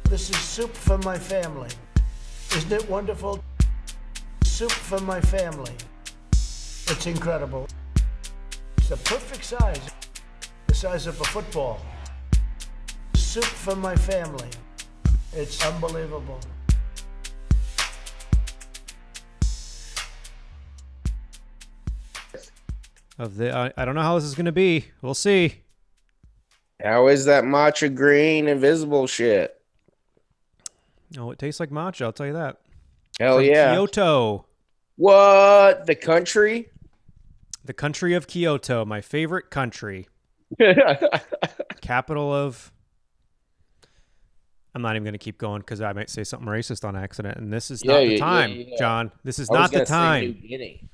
This is soup for my family. Isn't it wonderful? Soup for my family. It's incredible. It's the perfect size. The size of a football. Soup for my family. It's unbelievable. I don't know how this is going to be. We'll see. How is that matcha green invisible shit? Oh, it tastes like matcha, I'll tell you that. Hell From yeah. Kyoto. What? The country? The country of Kyoto, my favorite country. Capital of... I'm not even going to keep going because I might say something racist on accident, and this is not the time, John. This is not the time. New Guinea.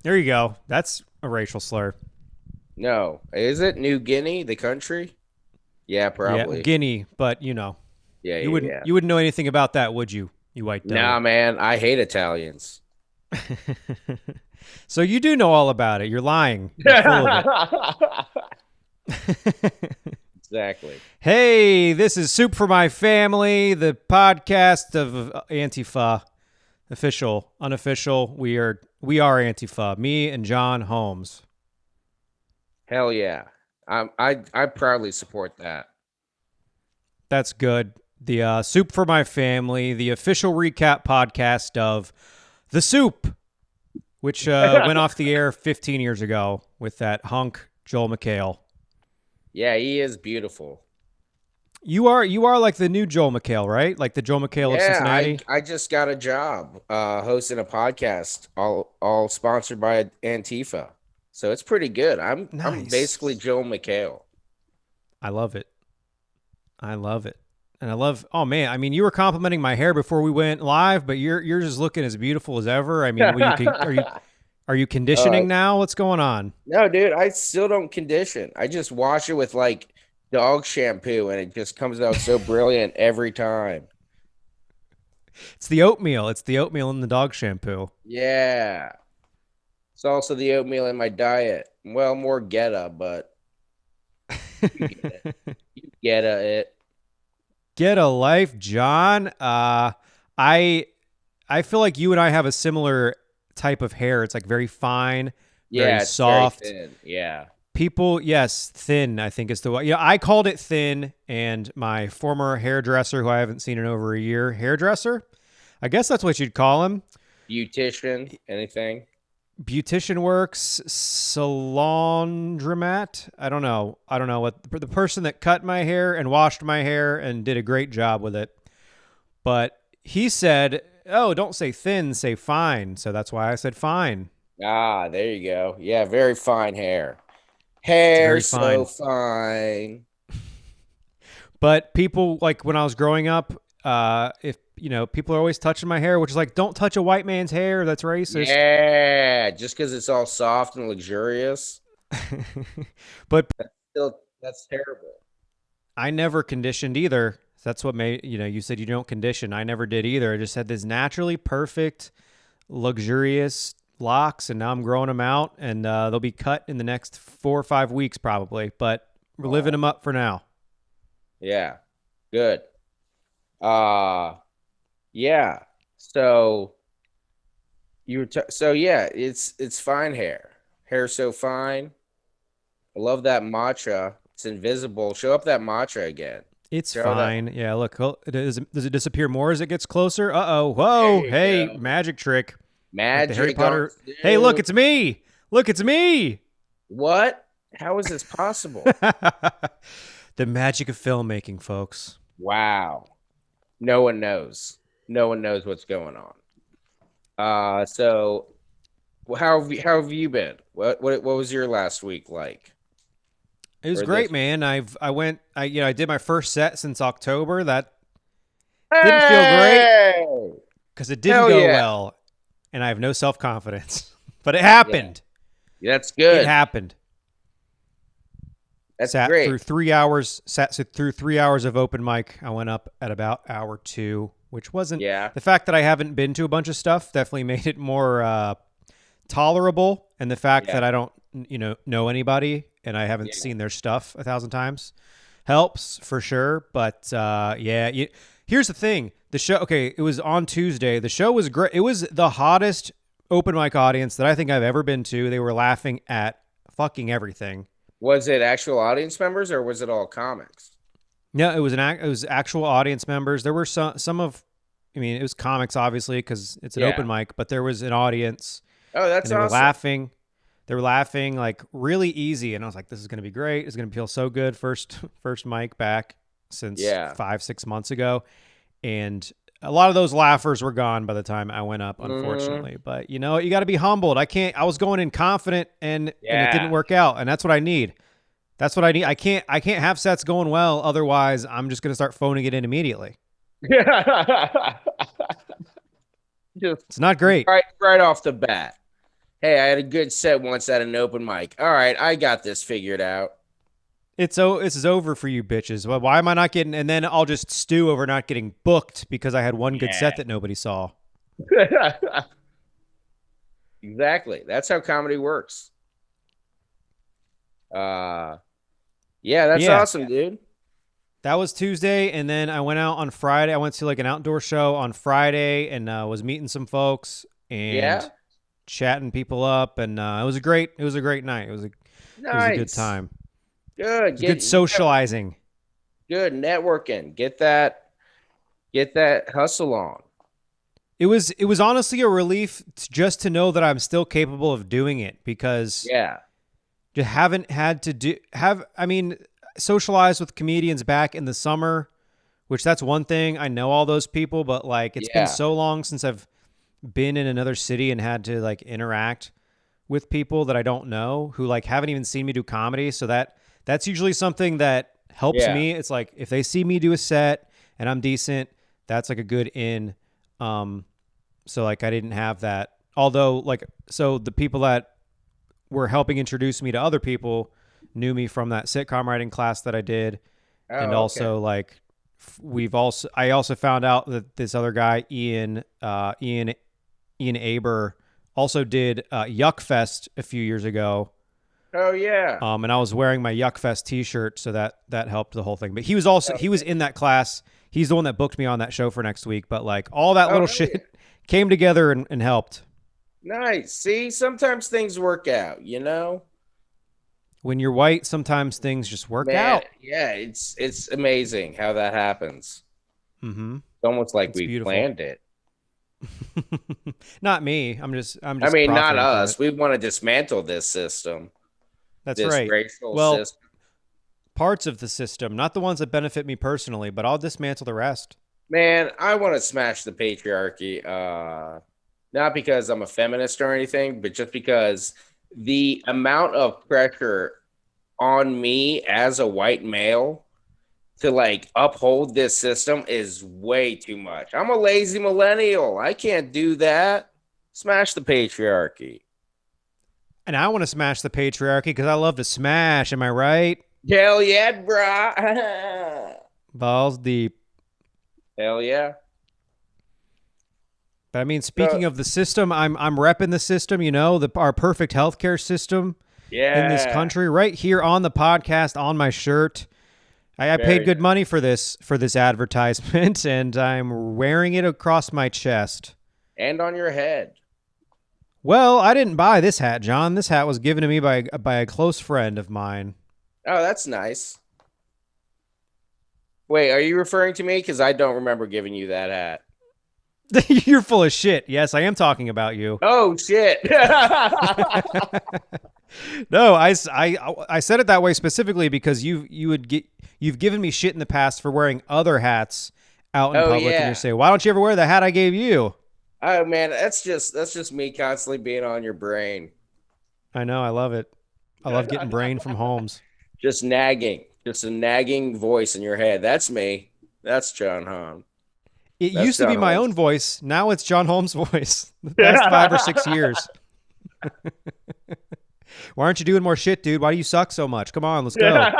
There you go. That's a racial slur. No. Is it New Guinea, the country? Yeah, probably. Yeah, Guinea, but you know. Yeah, you wouldn't know anything about that, would you? You white devil. Nah, man. I hate Italians. So you do know all about it. You're lying. You're full of it. Exactly. Hey, this is Soup for My Family, the podcast of Antifa. Official, unofficial. We are Antifa. Me and Jon Holmes. Hell yeah. I proudly support that. That's good. The Soup for My Family, the official recap podcast of The Soup, which went off the air 15 years ago with that hunk Joel McHale. Yeah, he is beautiful. You are like the new Joel McHale, right? Like the Joel McHale of Cincinnati? I just got a job hosting a podcast, all sponsored by Antifa. So it's pretty good. I'm basically Joel McHale. I love it. And I love, oh man, I mean, you were complimenting my hair before we went live, but you're just looking as beautiful as ever. I mean, are you conditioning now? What's going on? No, dude, I still don't condition. I just wash it with like dog shampoo and it just comes out so brilliant every time. It's the oatmeal. It's the oatmeal in the dog shampoo. Yeah. It's also the oatmeal in my diet. Well, more Geta, but you get it. You get it. Get a life, John. I feel like you and I have a similar type of hair. It's like very fine, very soft. Very thin. Yeah. People, yes, thin, I think is the way. I called it thin, and my former hairdresser, who I haven't seen in over a year, hairdresser, I guess that's what you'd call him. Beautician, anything? Beautician works, salon-dramat. I don't know what the person that cut my hair and washed my hair and did a great job with it. But he said, "Oh, don't say thin, say fine." So that's why I said fine. Ah, there you go. Yeah, very fine hair. Hair so fine. But people, like when I was growing up, if people are always touching my hair, which is like, don't touch a white man's hair. That's racist. Yeah, just because it's all soft and luxurious. But that's terrible. I never conditioned either. That's what made, you said you don't condition. I never did either. I just had this naturally perfect, luxurious locks, and now I'm growing them out, and they'll be cut in the next 4 or 5 weeks probably, but we're living them up for now. Yeah, good. Yeah. So it's fine hair. Hair so fine. I love that matcha. It's invisible. Show up that matcha again. It's fine. Yeah, look, does it disappear more as it gets closer? Uh-oh. Whoa. Hey, go. Magic trick. Magic. Like Harry Potter. Hey, look, it's me. Look, it's me. What? How is this possible? The magic of filmmaking, folks. Wow. No one knows. No one knows what's going on. So how have you been? What was your last week like? It was great, man. I did my first set since October. That didn't feel great because it didn't go well, and I have no self-confidence. But it happened. Yeah, that's good. It happened. That's sat great. Through 3 hours. Sat through 3 hours of open mic. I went up at about hour 2, which wasn't. Yeah. The fact that I haven't been to a bunch of stuff definitely made it more tolerable, and the fact that I don't know anybody and I haven't seen their stuff 1,000 times helps for sure. But yeah, here's the thing. The show, okay, it was on Tuesday. The show was great. It was the hottest open mic audience that I think I've ever been to. They were laughing at fucking everything. Was it actual audience members or was it all comics? No, it was it was actual audience members. There were I mean, it was comics obviously because it's an open mic, but there was an audience. Oh, that's and they awesome. were laughing. They were laughing like really easy, and I was like, "This is going to be great. It's going to feel so good." First mic back since 5-6 months ago, and a lot of those laughers were gone by the time I went up, unfortunately. But you know, you got to be humbled. I was going in confident, and it didn't work out, and that's what I need. That's what I need. I can't have sets going well. Otherwise, I'm just going to start phoning it in immediately. It's not great. Right off the bat. Hey, I had a good set once at an open mic. All right, I got this figured out. This is over for you bitches. Well, why am I not getting? And then I'll just stew over not getting booked because I had one good set that nobody saw. Exactly. That's how comedy works. Yeah, that's awesome, dude. That was Tuesday, and then I went out on Friday. I went to like an outdoor show on Friday and was meeting some folks and chatting people up, and it was a great night. It was a good time. Good socializing. Good networking. Get that hustle on. It was honestly a relief just to know that I'm still capable of doing it because you haven't had to socialize with comedians back in the summer, which that's one thing. I know all those people, but like it's been so long since I've been in another city and had to like interact with people that I don't know who like haven't even seen me do comedy. So that's usually something that helps me. It's like if they see me do a set and I'm decent, that's like a good in. So like I didn't have that. Although like so the people that were helping introduce me to other people knew me from that sitcom writing class that I did. Also like I also found out that this other guy, Ian Aber, also did Yuck Fest a few years ago. Oh yeah. And I was wearing my Yuck Fest t-shirt, so that helped the whole thing. But he was in that class. He's the one that booked me on that show for next week. But like all that little shit came together and helped. Nice. See, sometimes things work out, you know? When you're white, sometimes things just work out. Yeah, it's amazing how that happens. Mm-hmm. It's almost like we planned it. Not me. I'm just. I mean, not us. We want to dismantle this system. That's right. System. Parts of the system, not the ones that benefit me personally, but I'll dismantle the rest. Man, I want to smash the patriarchy. Not because I'm a feminist or anything, but just because the amount of pressure on me as a white male to like uphold this system is way too much. I'm a lazy millennial. I can't do that. Smash the patriarchy. And I want to smash the patriarchy because I love to smash. Am I right? Hell yeah, brah. Balls deep. Hell yeah. But I mean, speaking of the system, I'm repping the system, you know, our perfect healthcare system in this country right here on the podcast on my shirt. I paid good money for this advertisement, and I'm wearing it across my chest. And on your head. Well, I didn't buy this hat, John. This hat was given to me by a close friend of mine. Oh, that's nice. Wait, are you referring to me? Because I don't remember giving you that hat. You're full of shit. Yes, I am talking about you. Oh, shit. No, I said it that way specifically because you've given me shit in the past for wearing other hats out in public, and you say, "Why don't you ever wear the hat I gave you?" Oh man, that's just me constantly being on your brain. I know, I love it. I love getting brain from Holmes. Just nagging, just a nagging voice in your head. That's me. That's Jon Holmes. It used to be my own voice. Now it's Jon Holmes' voice. The past 5 or 6 years. Why aren't you doing more shit, dude? Why do you suck so much? Come on, let's go.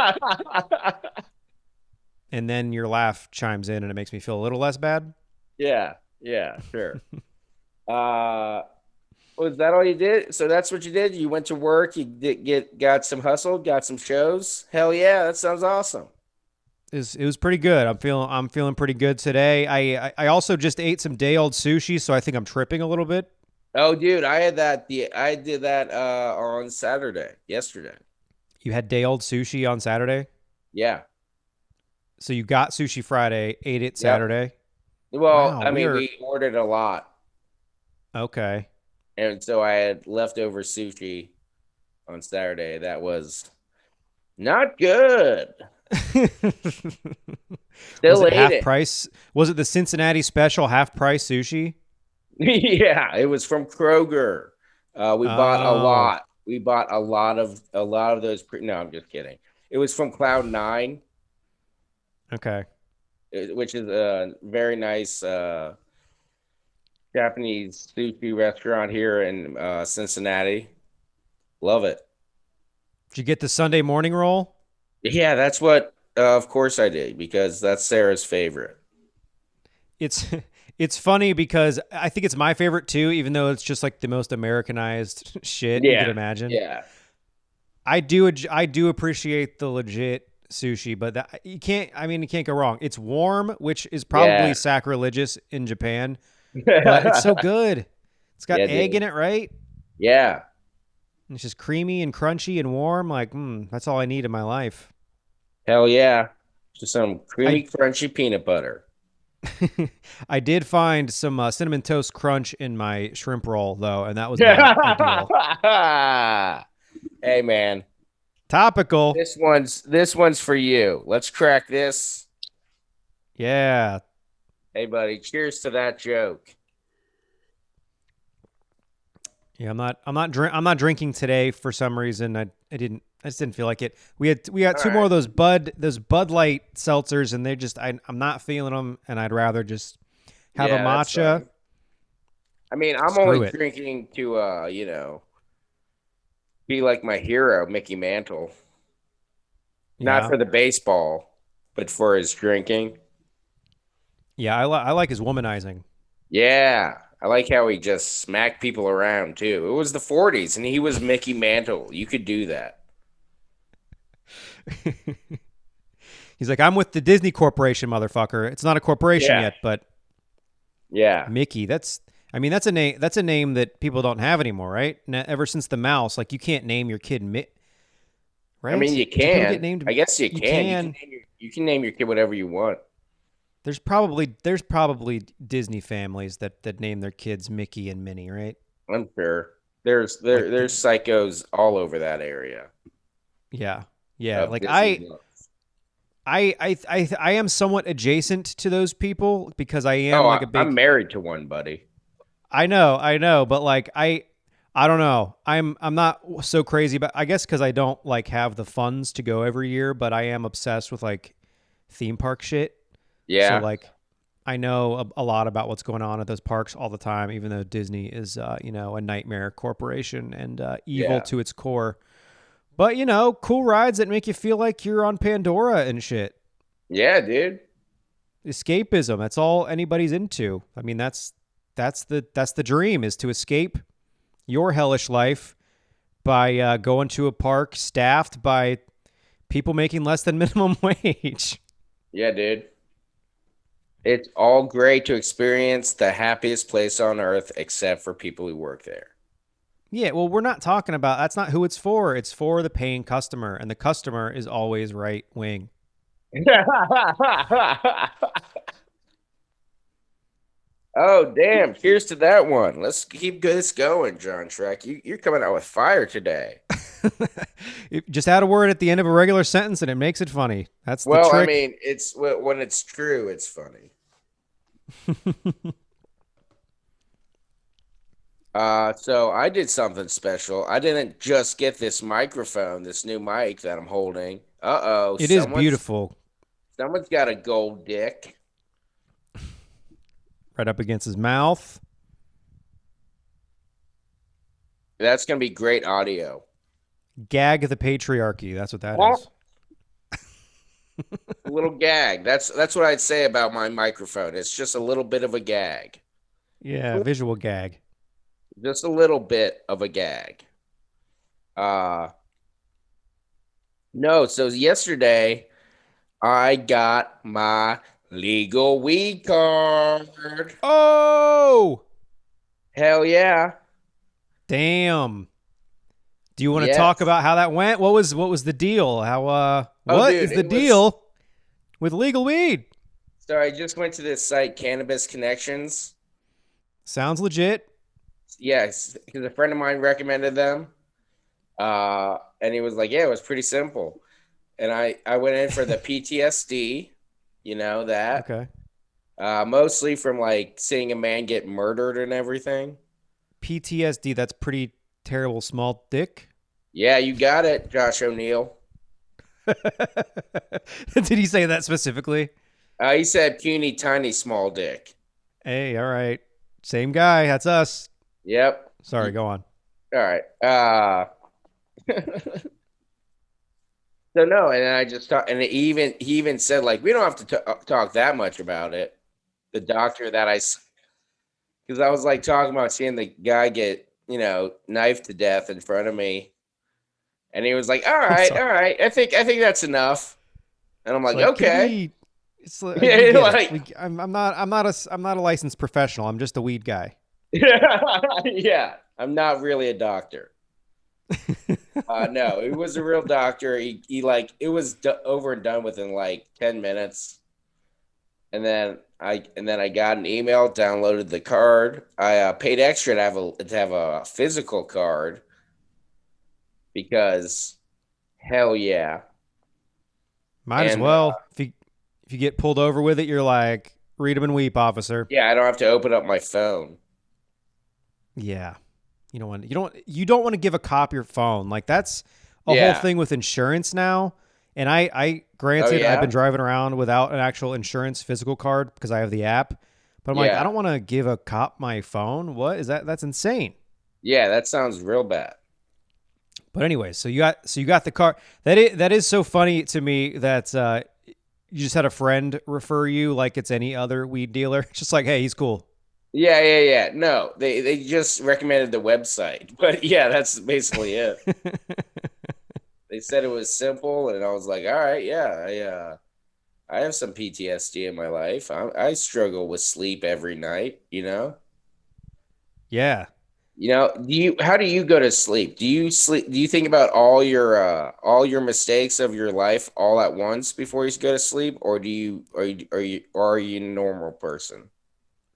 And then your laugh chimes in and it makes me feel a little less bad. Yeah, sure. Was that all you did? So that's what you did? You went to work, you got some hustle, got some shows? Hell yeah, that sounds awesome. It was pretty good. I'm feeling pretty good today. I also just ate some day old sushi, so I think I'm tripping a little bit. Oh, dude, I did that on Saturday, yesterday. You had day old sushi on Saturday, Yeah. so you got sushi Friday, ate it Yep. Saturday. Well, Wow, I we mean, are we ordered a lot, okay. and so I had leftover sushi on Saturday. That was not good. Was Still it ate half it. price? Was it the Cincinnati special half price sushi? Yeah, it was from Kroger. We bought a Oh, lot. We bought a lot of those. No, I'm just kidding. It was from Cloud Nine, okay. which is a very nice Japanese sushi restaurant here in Cincinnati. Love it. Did you get the Sunday morning roll? Yeah, that's what. Of course I did because that's Sarah's favorite. It's it's funny because I think it's my favorite too, even though it's just like the most Americanized shit you could Yeah, imagine. yeah, I do appreciate the legit sushi, but you can't. I mean, you can't go wrong. It's warm, which is probably yeah, sacrilegious in Japan, but it's so yeah, good. It's got egg dude. in it, right? Yeah, And it's just creamy and crunchy and warm. Like, that's all I need in my life. hell yeah. Just some I creamy, crunchy peanut butter. I did find some cinnamon toast crunch in my shrimp roll though, and that was not ideal. Hey man, Topical, this one's for you. Let's crack this. yeah, Hey buddy, cheers to that joke. yeah. I'm not drinking today for some reason. I just didn't feel like it. We got All two more right. of those Bud Light seltzers, and I'm not feeling them, and I'd rather just have a Yeah, that's matcha. fine. I mean, I'm only Screw it. drinking to be like my hero, Mickey Mantle. Not Yeah, for the baseball, but for his drinking. yeah. I like his womanizing. Yeah. I like how he just smacked people around too. It was the 40s and he was Mickey Mantle. You could do that. He's like, I'm with the Disney Corporation, motherfucker. It's not a corporation Yeah. yet, but Yeah. Mickey. I mean, that's a name. That's a name that people don't have anymore, right? Ever since the mouse, like you can't name your kid I mean, right? you Do people get can. named? I guess you You can. can. You can name your kid whatever you want. There's probably Disney families that name their kids Mickey and Minnie, right? I'm sure. There's Like there's psychos all over that area yeah, yeah. of Like Disney love. I am somewhat adjacent to those people because I am Oh, like a I'm big. married to one, buddy. I know, but like I don't know. I'm not so crazy, but I guess because I don't like have the funds to go every year, but I am obsessed with like theme park shit. So Yeah. like I know a lot about what's going on at those parks all the time, even though Disney is a nightmare corporation and evil Yeah. to its core. But cool rides that make you feel like you're on Pandora and shit. Yeah, dude. Escapism. That's all anybody's into. I mean, that's the dream is to escape your hellish life by going to a park staffed by people making less than minimum wage. Yeah, dude. It's all great to experience the happiest place on earth, except for people who work there. Yeah, well, we're not talking about that's not who it's for. It's for the paying customer, and the customer is always right wing. Oh, damn. Cheers to that one. Let's keep this going, John Schroeck. You're coming out with fire today. Just add a word at the end of a regular sentence, and it makes it funny. That's the Well, I trick. mean, it's when it's true, it's funny. So I did something special. I didn't just get this microphone, this new mic that I'm holding. Uh-oh, It is someone's beautiful, someone's got a gold dick. right up against his mouth. That's gonna be great audio. Gag the patriarchy. That's what that A is. little gag. That's what I'd say about my microphone. It's just a little bit of a gag. Yeah, visual gag. Just a little bit of a gag. Uh no, so yesterday I got my legal weed card. Oh, Hell yeah. damn. Do you want to talk Yes. about how that went? What was the deal? How Oh, what dude, is the it was. deal with legal weed? So I just went to this site, Cannabis Connections. Sounds legit. Yes, because a friend of mine recommended them. And he was like, "Yeah, it was pretty simple." And I went in for the PTSD, that Okay. mostly from like seeing a man get murdered and everything. PTSD, that's pretty terrible small dick. Yeah, you got it, Josh O'Neill. Did he say that specifically? He said puny, tiny, small dick. Hey, all right. Same guy. That's us. Yep. Sorry, go on. All right. So no, and I just thought, and he even said like we don't have to talk that much about it. The doctor that because I was like talking about seeing the guy get knifed to death in front of me, and he was like, "All I'm right, sorry. all right, I think that's enough," and I'm It's like, like, can "Okay." we? It's like, we Yeah, get it. like I'm not a licensed professional. I'm just a weed guy. yeah, I'm not really a doctor. No, it was a real doctor. He like it was over and done within like 10 minutes. And then I got an email, downloaded the card. I paid extra to have a physical card because hell yeah. Might as And well. If you get pulled over with it, you're like, read 'em and weep, officer. yeah, I don't have to open up my phone. Yeah. You don't want to give a cop your phone. Like that's a whole Yeah. thing with insurance now. And I Oh granted I've yeah. been driving around without an actual insurance physical card because I have the app. But I'm like, I Yeah. don't want to give a cop my phone. What is that? That's insane. Yeah, that sounds real bad. But anyway, so you got the car. That is so funny to me that you just had a friend refer you like it's any other weed dealer. It's just like, hey, he's cool. Yeah, yeah, yeah. No, they just recommended the website. But yeah, that's basically it. They said it was simple, and I was like, all right, yeah, I have some PTSD in my life. I struggle with sleep every night, you know? Yeah. How do you go to sleep? Do you think about all your mistakes of your life all at once before you go to sleep, or are you a normal person?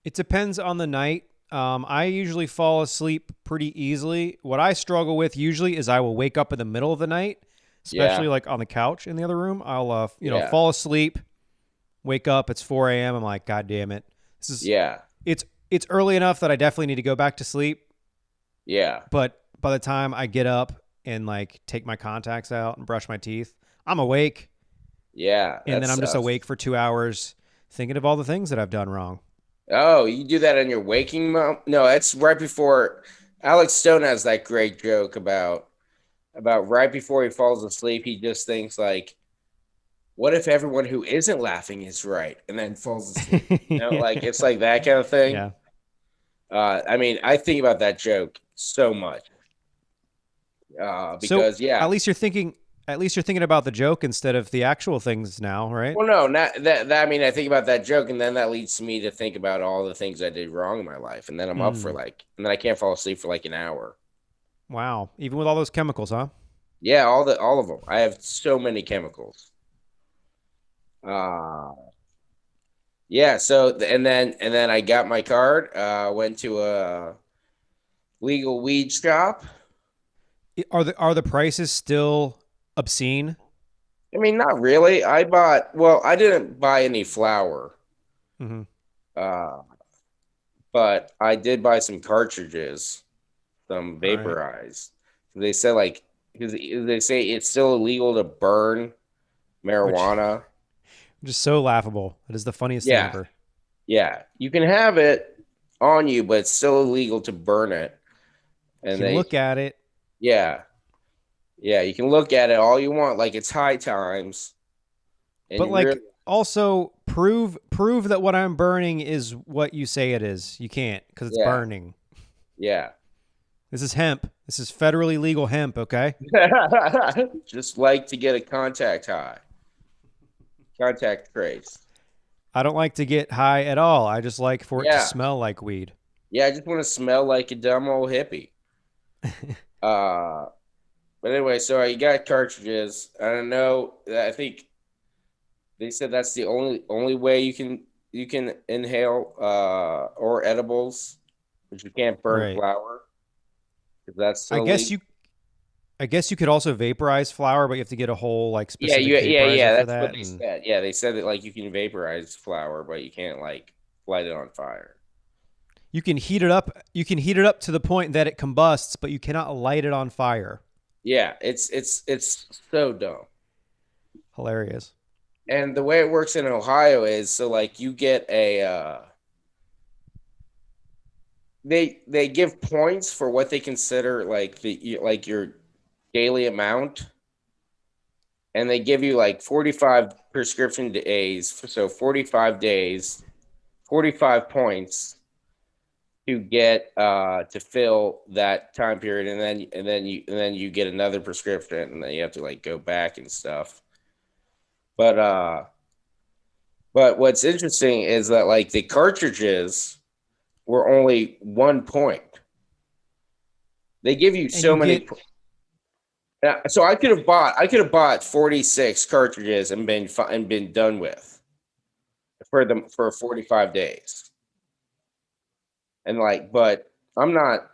It depends on the night. I usually fall asleep pretty easily. What I struggle with usually is I will wake up in the middle of the night, especially Yeah, like on the couch in the other room. I'll yeah, fall asleep, wake up. It's 4 a.m. I'm like, God damn it! This is yeah, it's early enough that I definitely need to go back to sleep. yeah, But by the time I get up and like take my contacts out and brush my teeth, I'm awake, yeah. and That then I'm just sucks. awake for 2 hours thinking of all the things that I've done wrong. Oh, you do that in your waking moment? No, it's right before. Alex Stone has that great joke about right before he falls asleep. He just thinks like, "What if everyone who isn't laughing is right?" And then falls asleep. Like it's like that kind of thing. Yeah. I mean, I think about that joke so much. So Because yeah. at least you're thinking about the joke instead of the actual things now, right? Well, no, not that. I mean, I think about that joke, and then that leads me to think about all the things I did wrong in my life, and then I'm up for Mm, and then I can't fall asleep for like an hour. wow. Even with all those chemicals, huh? Yeah, all of them. I have so many chemicals. Uh yeah, so and then I got my card, went to a legal weed shop. Are the prices still obscene? I mean, not really. I didn't buy any flour. Hmm. Uh but I did buy some cartridges, some All right. vaporized. They said like because they say it's still illegal to burn Which marijuana. just so laughable. It is the funniest thing Yeah, ever. yeah, you can have it on you, but it's still illegal to burn it. You And can look at it, yeah, yeah, you can look at it all you want, like it's high times, but and really, like also prove that what I'm burning is what you say it is. You can't because it's yeah, burning. yeah, This is hemp. This is federally legal hemp, okay? just like to get a contact high. Contact trace. I don't like to get high at all. I just like for it to Yeah. smell like weed. Yeah, I just want to smell like a dumb old hippie. Uh, but anyway, so you got cartridges. I don't know. I think they said that's the only way you can inhale or edibles, but you can't burn Right. flower because that's I still guess legal. you I guess you could also vaporize flour, but you have to get a whole like Yeah, specific vaporizer for That's what that. they And said. Yeah, they said that like you can vaporize flour, but you can't like light it on fire. you can heat it up. You can heat it up to the point that it combusts, but you cannot light it on fire. Yeah, it's so dumb. Hilarious. And the way it works in Ohio is so like you get a they give points for what they consider like like your daily amount, and they give you like 45 prescription days, so 45 days, 45 points to get to fill that time period, and then you get another prescription, and then you have to like go back and stuff. But what's interesting is that like the cartridges were only 1 point. They give you And so you many. get So I could have bought 46 cartridges and been done with for 45 days. And like, but I'm not.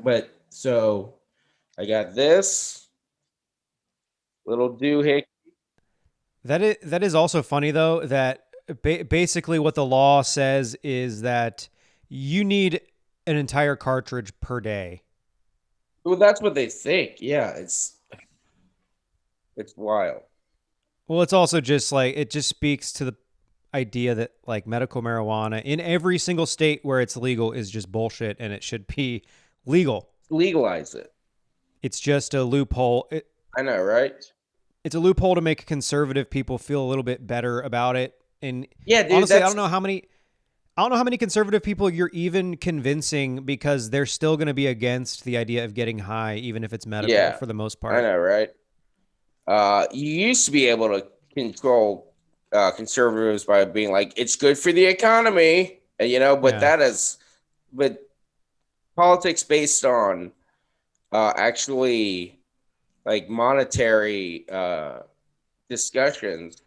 But so I got this little doohickey. that is also funny though that basically what the law says is that you need an entire cartridge per day. Well, that's what they think. Yeah, it's wild. Well, it's also just like it just speaks to the idea that like medical marijuana in every single state where it's legal is just bullshit and it should be legal. Legalize it. It's just a loophole. I know, right? It's a loophole to make conservative people feel a little bit better about it. And Yeah, dude. honestly, That's I don't know how many conservative people you're even convincing because they're still going to be against the idea of getting high, even if it's medical yeah. for the most I part. know, right? You used to be able to control conservatives by being like, it's good for the economy, and but Yeah. but politics based on actually like monetary discussions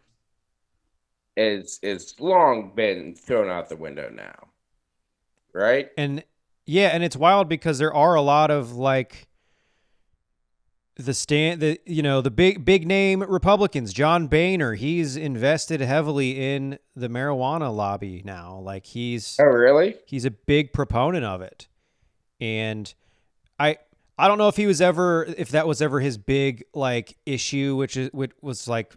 is long been thrown out the window now, right? And yeah, and it's wild because there are a lot of like the big name Republicans. John Boehner, he's invested heavily in the marijuana lobby now. Like Oh, really? he's a big proponent of it. And I don't know if that was ever his big like issue, which was like,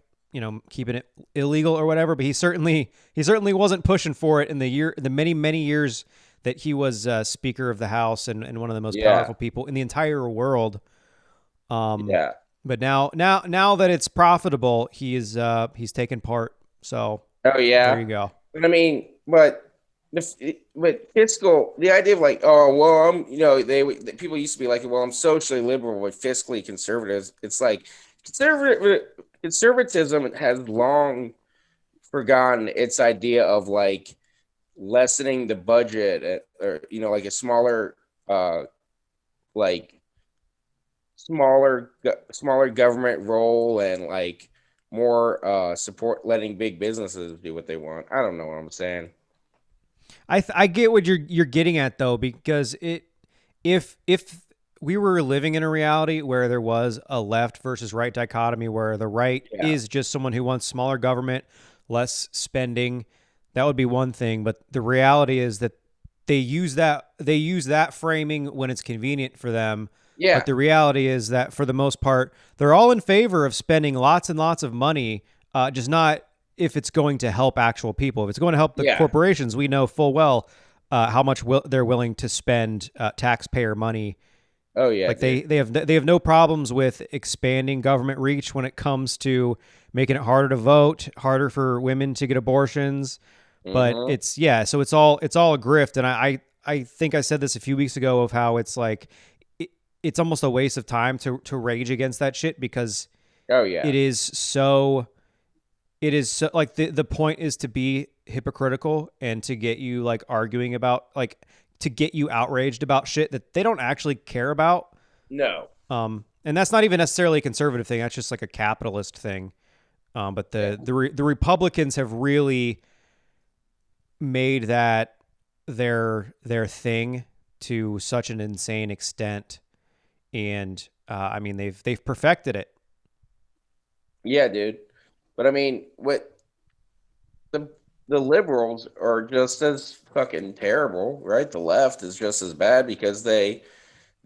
keeping it illegal or whatever, but he certainly wasn't pushing for it in the many years that he was Speaker of the House and one of the most Yeah. powerful people in the entire world. Yeah. But now that it's profitable, he's taken part. So Oh, yeah. there you go. But I mean, but fiscal, the idea of like, oh well, people used to be like, well, I'm socially liberal but fiscally conservative. It's like conservatism has long forgotten its idea of like lessening the budget, or like a smaller, like smaller government role, and like more support, letting big businesses do what they want. I don't know what I'm saying. I get what you're getting at though, because if we were living in a reality where there was a left versus right dichotomy, where the right Yeah. is just someone who wants smaller government, less spending, that would be one thing. But the reality is that they use that framing when it's convenient for them. Yeah. But the reality is that for the most part, they're all in favor of spending lots and lots of money, just not if it's going to help actual people. If it's going to help the Yeah. corporations, we know full well how much they're willing to spend taxpayer money. Oh yeah. Like dude. they have no problems with expanding government reach when it comes to making it harder to vote, harder for women to get abortions. But Mhm. so it's all a grift. And I think I said this a few weeks ago of how it's like it's almost a waste of time to rage against that shit because Oh yeah. it is so it is so, like the point is to be hypocritical and to get you like arguing about like to get you outraged about shit that they don't actually care about. No. And that's not even necessarily a conservative thing. That's just like a capitalist thing. But the Republicans have really made that their thing to such an insane extent, and I mean they've perfected it. Yeah, dude. But I mean, what the the liberals are just as fucking terrible, right? The left is just as bad because they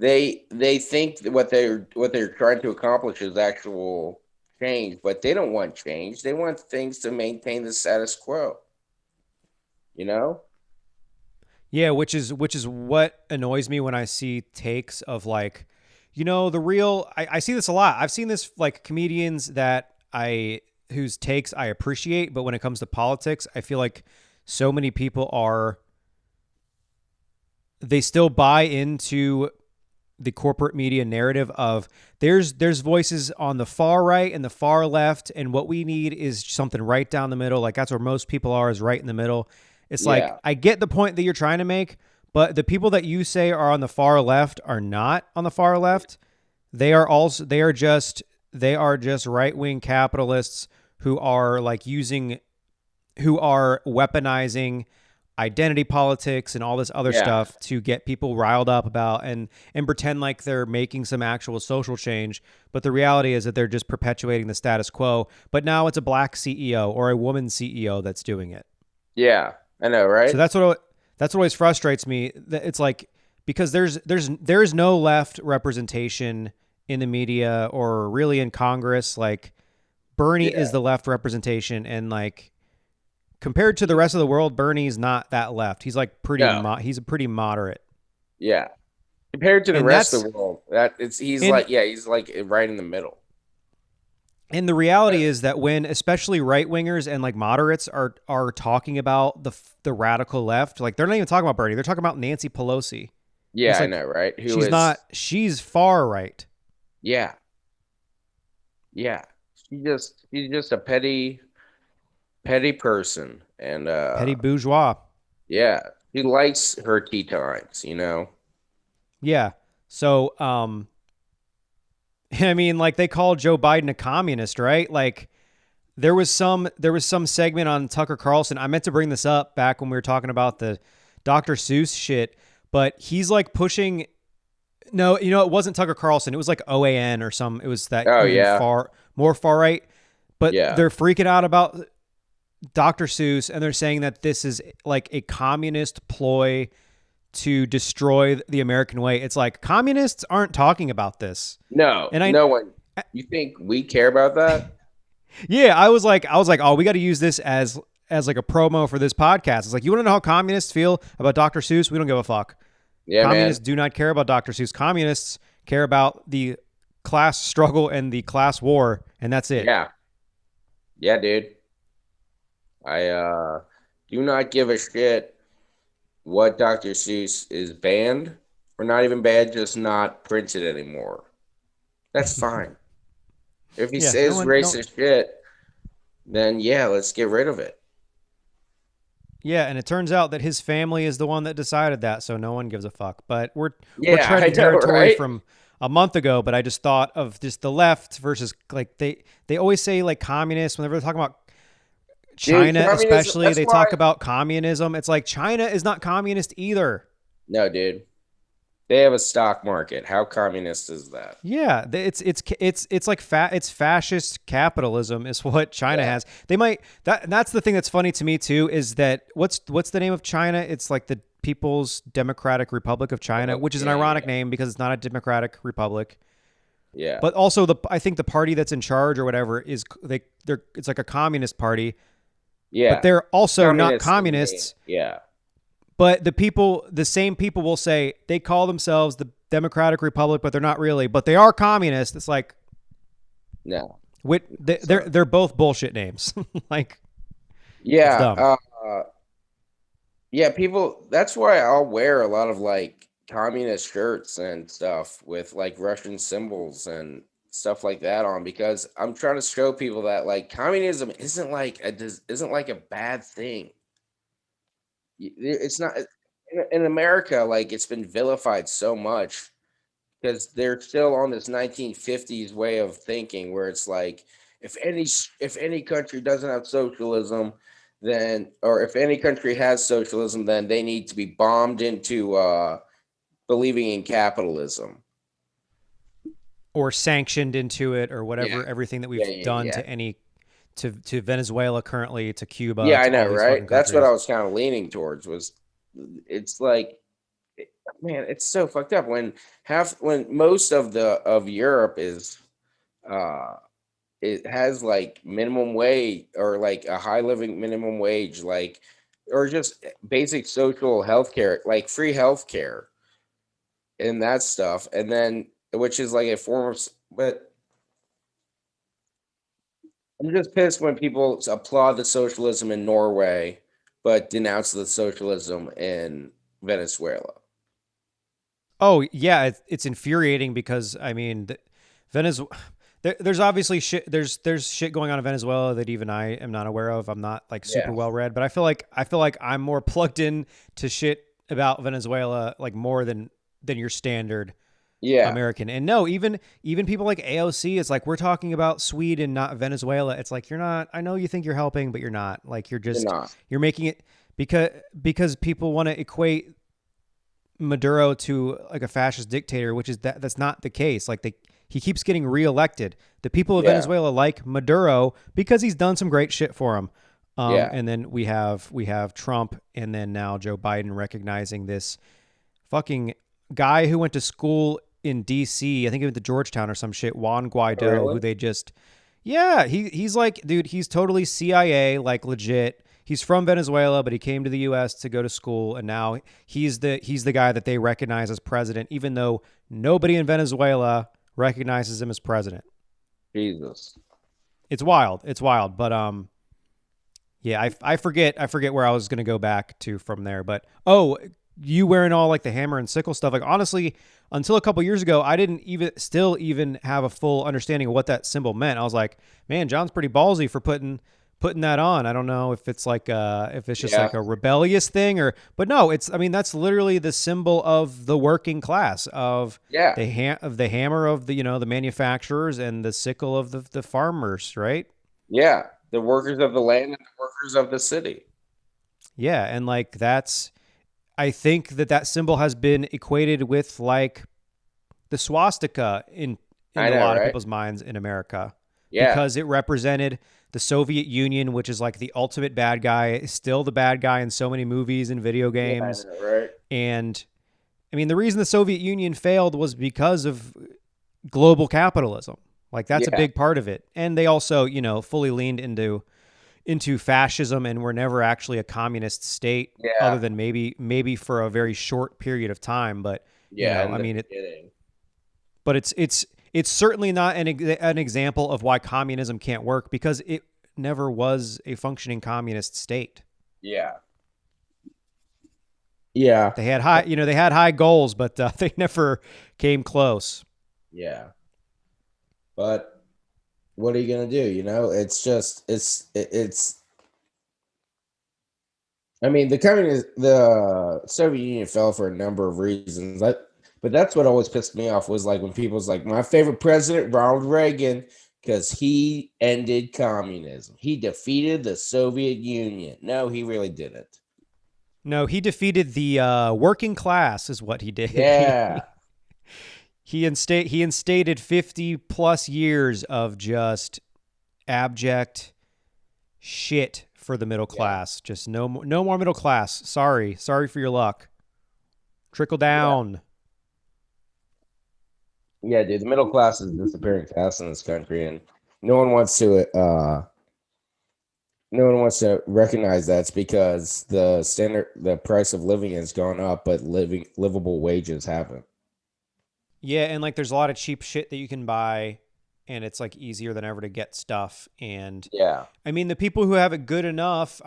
think that what they're trying to accomplish is actual change, but they don't want change. They want things to maintain the status quo. You know? Yeah, which is what annoys me when I see takes of like, the real. I see this a lot. I've seen this like comedians that I whose takes I appreciate, but when it comes to politics, I feel like so many people they still buy into the corporate media narrative of there's voices on the far right and the far left, and what we need is something right down the middle. Like that's where most people are, is right in the middle. It's like Yeah. I get the point that you're trying to make, but the people that you say are on the far left are not on the far left. They are just right wing capitalists who are who are weaponizing identity politics and all this other Yeah. stuff to get people riled up about and pretend like they're making some actual social change. But the reality is that they're just perpetuating the status quo. But now it's a black CEO or a woman CEO that's doing it. Yeah. I know, So right? that's what always frustrates me. It's like because there's no left representation in the media or really in Congress. Like Bernie Yeah. is the left representation, and like compared to the rest of the world, Bernie's not that left. He's like No. he's a pretty moderate. Yeah. Compared to the And rest that's of the world, that it's and he's like right in the middle. and the reality is that when especially right wingers and like moderates are talking about the radical left, like they're not even talking about Bernie. They're talking about Nancy Pelosi. Yeah, It's I like know, right? she's far right. Yeah, yeah. She's just a petty person, and Petty bourgeois. yeah, she likes her tea times, you know. Yeah. So I mean like they call Joe Biden a communist, right? Like there was some segment on Tucker Carlson. I meant to bring this up back when we were talking about the Dr. Seuss shit, but he's like pushing. No, it wasn't Tucker Carlson. It was like OAN or some. It was that Oh even yeah, more far right. But yeah, they're freaking out about Dr. Seuss, and they're saying that this is like a communist ploy to destroy the American way. It's like communists aren't talking about this, no, and I no one. You think we care about that? yeah, I was like, oh, we got to use this as like a promo for this podcast. It's like, you want to know how communists feel about Dr. Seuss? We don't give a fuck. Yeah, Communists man. do not care about Dr. Seuss. Communists care about the class struggle and the class war, and that's it. Yeah, yeah, dude. I do not give a shit what Dr. Seuss is banned or not even banned, just not printed anymore. That's fine. If he Yeah, no says one, no, racist shit, then yeah, let's get rid of it. yeah, and it turns out that his family is the one that decided that, so no one gives a fuck. But we're Yeah, I treading know, territory right? from a month ago. But I just thought of just the left versus like they always say like communists whenever they're talking about Dude, China, communism, especially. that's They why. talk about communism. It's like China is not communist either. No, dude. They have a stock market. How communist is that? Yeah, it's like it's fascist capitalism is what China Yeah. has. They might that's the thing that's funny to me too is that what's the name of China? It's like the People's Democratic Republic of China, which is an Yeah, ironic yeah, name because it's not a democratic republic. yeah. But also I think the party that's in charge or whatever is they're it's like a communist party, but Yeah. they're also not Communist in name. communists. Yeah. But the same people will say they call themselves the Democratic Republic, but they're not really. But they are communist. It's like No. they're both bullshit names. Like it's Yeah. dumb. Yeah, people, that's why I'll wear a lot of like communist shirts and stuff with like Russian symbols and stuff like that on, because I'm trying to show people that like communism isn't like a bad thing. It's not in America. Like, it's been vilified so much because they're still on this 1950s way of thinking, where it's like, if any country doesn't have socialism, then, or if any country has socialism, then they need to be bombed into believing in capitalism. Or sanctioned into it, or whatever. Yeah. Everything that Yeah, we've yeah, done yeah. to Venezuela currently, to Cuba, Yeah, I to all know, these fucking right? That's what I countries. was kind of leaning towards. Was it's like, man, it's so fucked up when most of the of Europe is uh it has like minimum wage, or like a high living minimum wage, like, or just basic social health care, like free health care and that stuff, and then, which is like a form of but I'm just pissed when people applaud the socialism in Norway but denounce the socialism in Venezuela. Oh yeah, it's infuriating because I mean, Venezuela. There's obviously shit. There's shit going on in Venezuela that even I am not aware of. I'm not like super Yeah. well read, but I feel like I'm more plugged in to shit about Venezuela like more than your standard Yeah. American. And no, even people like AOC, it's like we're talking about Sweden, not Venezuela. It's like you're not. I know you think you're helping, but you're not. Like You're not. you're making it because people want to equate Maduro to like a fascist dictator, which is that's not the case. Like he keeps getting reelected. The people of Yeah. Venezuela like Maduro because he's done some great shit for them. Yeah. And then we have Trump, and then now Joe Biden recognizing this fucking guy who went to school in D.C. I think he went to Georgetown or some shit. Juan Guaido, Really? who they just, yeah, he's like, dude, he's totally CIA, like legit. He's from Venezuela, but he came to the U.S. to go to school, and now he's the guy that they recognize as president, even though nobody in Venezuela recognizes him as president. Jesus. It's wild. It's wild. But yeah, I forget where I was gonna go back to from there. But you wearing all like the hammer and sickle stuff. Like honestly, until a couple years ago, I didn't even have a full understanding of what that symbol meant. I was like, man, John's pretty ballsy for putting that on. I don't know if it's like if it's just Yeah. like a rebellious thing, but no, I mean that's literally the symbol of the working class, of Yeah. the hammer of the the manufacturers, and the sickle of the farmers, right? Yeah. The workers of the land and the workers of the city. Yeah, and like I think that symbol has been equated with like the swastika in I a know, lot of right? people's minds in America, Yeah. because it represented the Soviet Union, which is like the ultimate bad guy, still the bad guy in so many movies and video Yeah, I games. know, right? And I mean, the reason the Soviet Union failed was because of global capitalism. Like that's a Yeah. big part of it. And they also, fully leaned into fascism, and were never actually a communist state, Yeah. other than maybe for a very short period of time. But Yeah. I mean, beginning. but it's certainly not an example of why communism can't work, because it never was a functioning communist state. Yeah. Yeah. They had high goals, but they never came close. Yeah. But what are you gonna do? It's just it's. I mean, the Soviet Union fell for a number of reasons. But that's what always pissed me off, was like when people's like, my favorite president, Ronald Reagan, because he ended communism. He defeated the Soviet Union. No, he really didn't. No, he defeated the working class, is what he did. Yeah. He instated 50 plus years of just abject shit for the middle class. Just no more middle class. Sorry for your luck. Trickle down. Yeah, dude, the middle class is disappearing fast in this country, and no one wants to recognize that's because the price of living has gone up, but livable wages haven't. Yeah, and like there's a lot of cheap shit that you can buy, and it's like easier than ever to get stuff. And Yeah. I mean, the people who have it good enough,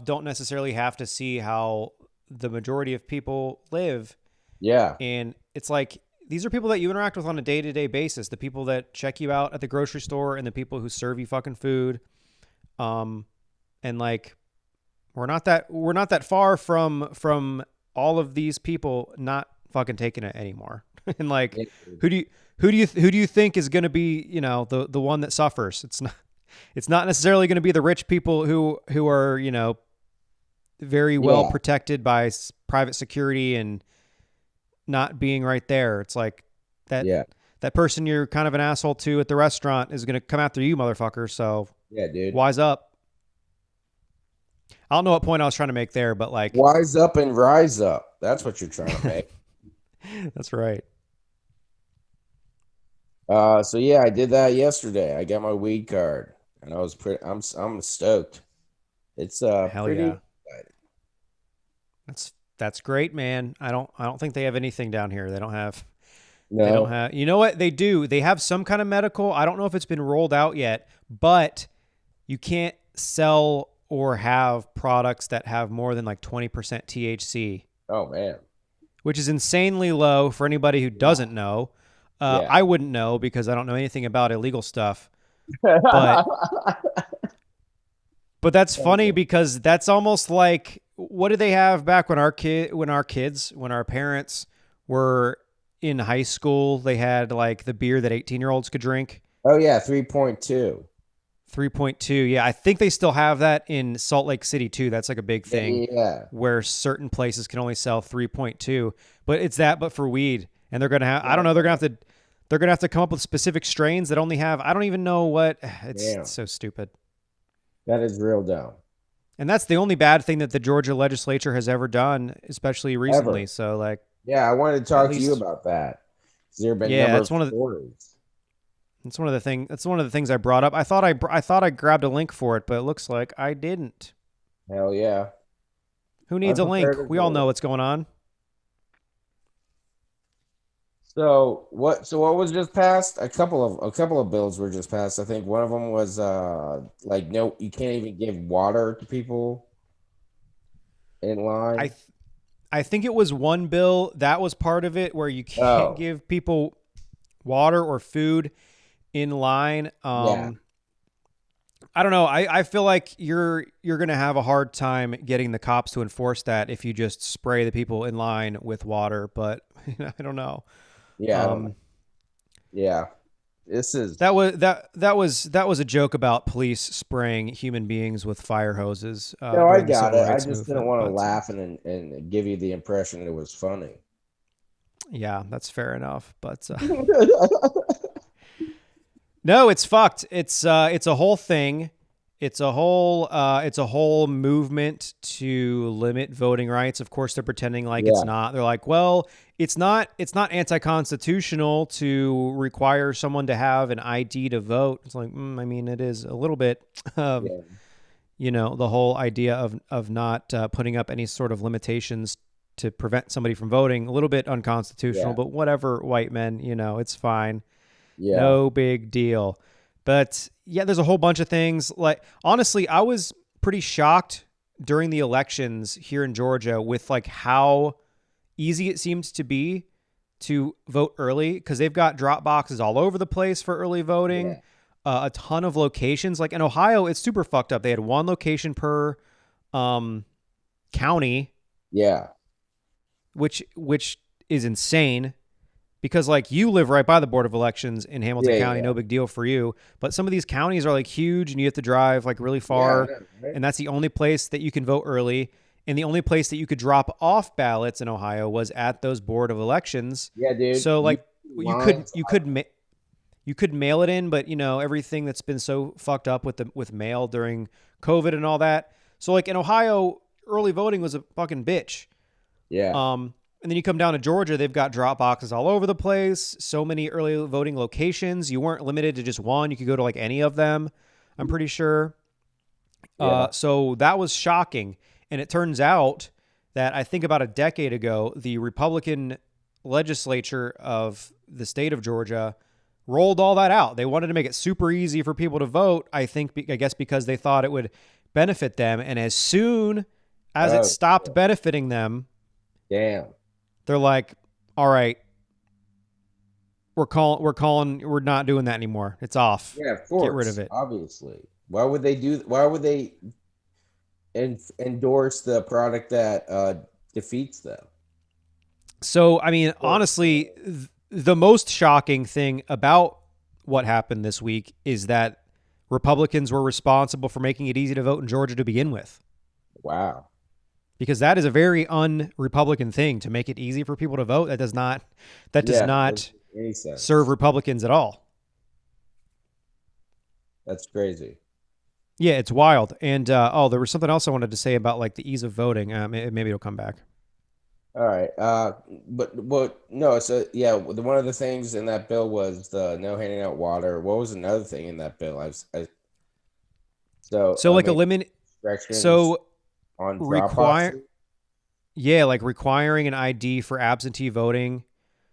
don't necessarily have to see how the majority of people live. Yeah. And it's like these are people that you interact with on a day-to-day basis. The people that check you out at the grocery store and the people who serve you fucking food. And like, we're not that far from all of these people not fucking taking it anymore. And like, who do you think is going to be, you know, the one that suffers? It's not necessarily going to be the rich people who are, you know, very well protected by private security and not being right there. It's like that person you're kind of an asshole to at the restaurant is going to come after you, motherfucker. So yeah, dude, wise up. I don't know what point I was trying to make there, but like, wise up and rise up. That's what you're trying to make. That's right. So yeah, I did that yesterday. I got my weed card, and I was I'm stoked. It's Hell pretty yeah. exciting. That's great, man. I don't think they have anything down here. They don't have. No. They don't have. You know what they do? They have some kind of medical. I don't know if it's been rolled out yet, but you can't sell or have products that have more than like 20% THC. Oh man. Which is insanely low for anybody who doesn't know. I wouldn't know because I don't know anything about illegal stuff. But that's funny because that's almost like, what did they have back when our parents were in high school? They had like the beer that 18-year-olds could drink. Oh yeah, 3.2. 3.2. Yeah, I think they still have that in Salt Lake City too. That's like a big thing. Yeah. Where certain places can only sell 3.2, but it's that, but for weed. And they're going to have, I don't know, they're going to have to come up with specific strains that only have, I don't even know what, it's so stupid. That is real dumb. And that's the only bad thing that the Georgia legislature has ever done, especially recently. Ever. So like, yeah, I wanted to talk to you about that. There have been that's one of the, That's one of the things I brought up. I thought I grabbed a link for it, but it looks like I didn't. Hell yeah. Who needs a link? We all know what's going on. So what was just passed? A couple of bills were just passed. I think one of them was like, no, you can't even give water to people in line. I think it was one bill that was part of it where you can't give people water or food in line. I don't know. I feel like you're going to have a hard time getting the cops to enforce that if you just spray the people in line with water, but I don't know. Yeah. That was a joke about police spraying human beings with fire hoses. No, I got it. I just didn't want to laugh and give you the impression it was funny. Yeah, that's fair enough. But no, it's fucked. It's a whole thing. It's a whole movement to limit voting rights. Of course, they're pretending like it's not. They're like, well, it's not anti-constitutional to require someone to have an ID to vote. It's like, I mean, it is a little bit, you know, the whole idea of not putting up any sort of limitations to prevent somebody from voting, a little bit unconstitutional, but whatever, white men, you know, it's fine. Yeah. No big deal. But yeah, there's a whole bunch of things. Like, honestly, I was pretty shocked during the elections here in Georgia with like how easy it seemed to be to vote early, because they've got drop boxes all over the place for early voting. A ton of locations. Like in Ohio, it's super fucked up. They had one location per county. Yeah. Which is insane. Because like you live right by the Board of Elections in Hamilton County, no big deal for you. But some of these counties are like huge and you have to drive like really far. Right? And that's the only place that you can vote early. And the only place that you could drop off ballots in Ohio was at those Board of Elections. Yeah, dude. So like you could mail it in, but you know, everything that's been so fucked up with mail during COVID and all that. So like in Ohio, early voting was a fucking bitch. Yeah. And then you come down to Georgia, they've got drop boxes all over the place. So many early voting locations. You weren't limited to just one. You could go to like any of them, I'm pretty sure. So that was shocking. And it turns out that I think about a decade ago, the Republican legislature of the state of Georgia rolled all that out. They wanted to make it super easy for people to vote, I guess because they thought it would benefit them. And as soon as it stopped benefiting them, they're like, all right, we're not doing that anymore. It's off. Yeah, of course. Get rid of it. Obviously. Why would they endorse the product that defeats them? So, I mean, honestly, the most shocking thing about what happened this week is that Republicans were responsible for making it easy to vote in Georgia to begin with. Wow. Because that is a very un-Republican thing, to make it easy for people to vote. That does not serve Republicans at all. That's crazy. Yeah, it's wild. And there was something else I wanted to say about like the ease of voting. Maybe it'll come back. All right. No. So yeah, one of the things in that bill was the no handing out water. What was another thing in that bill? Eliminate. So on requiring an ID for absentee voting.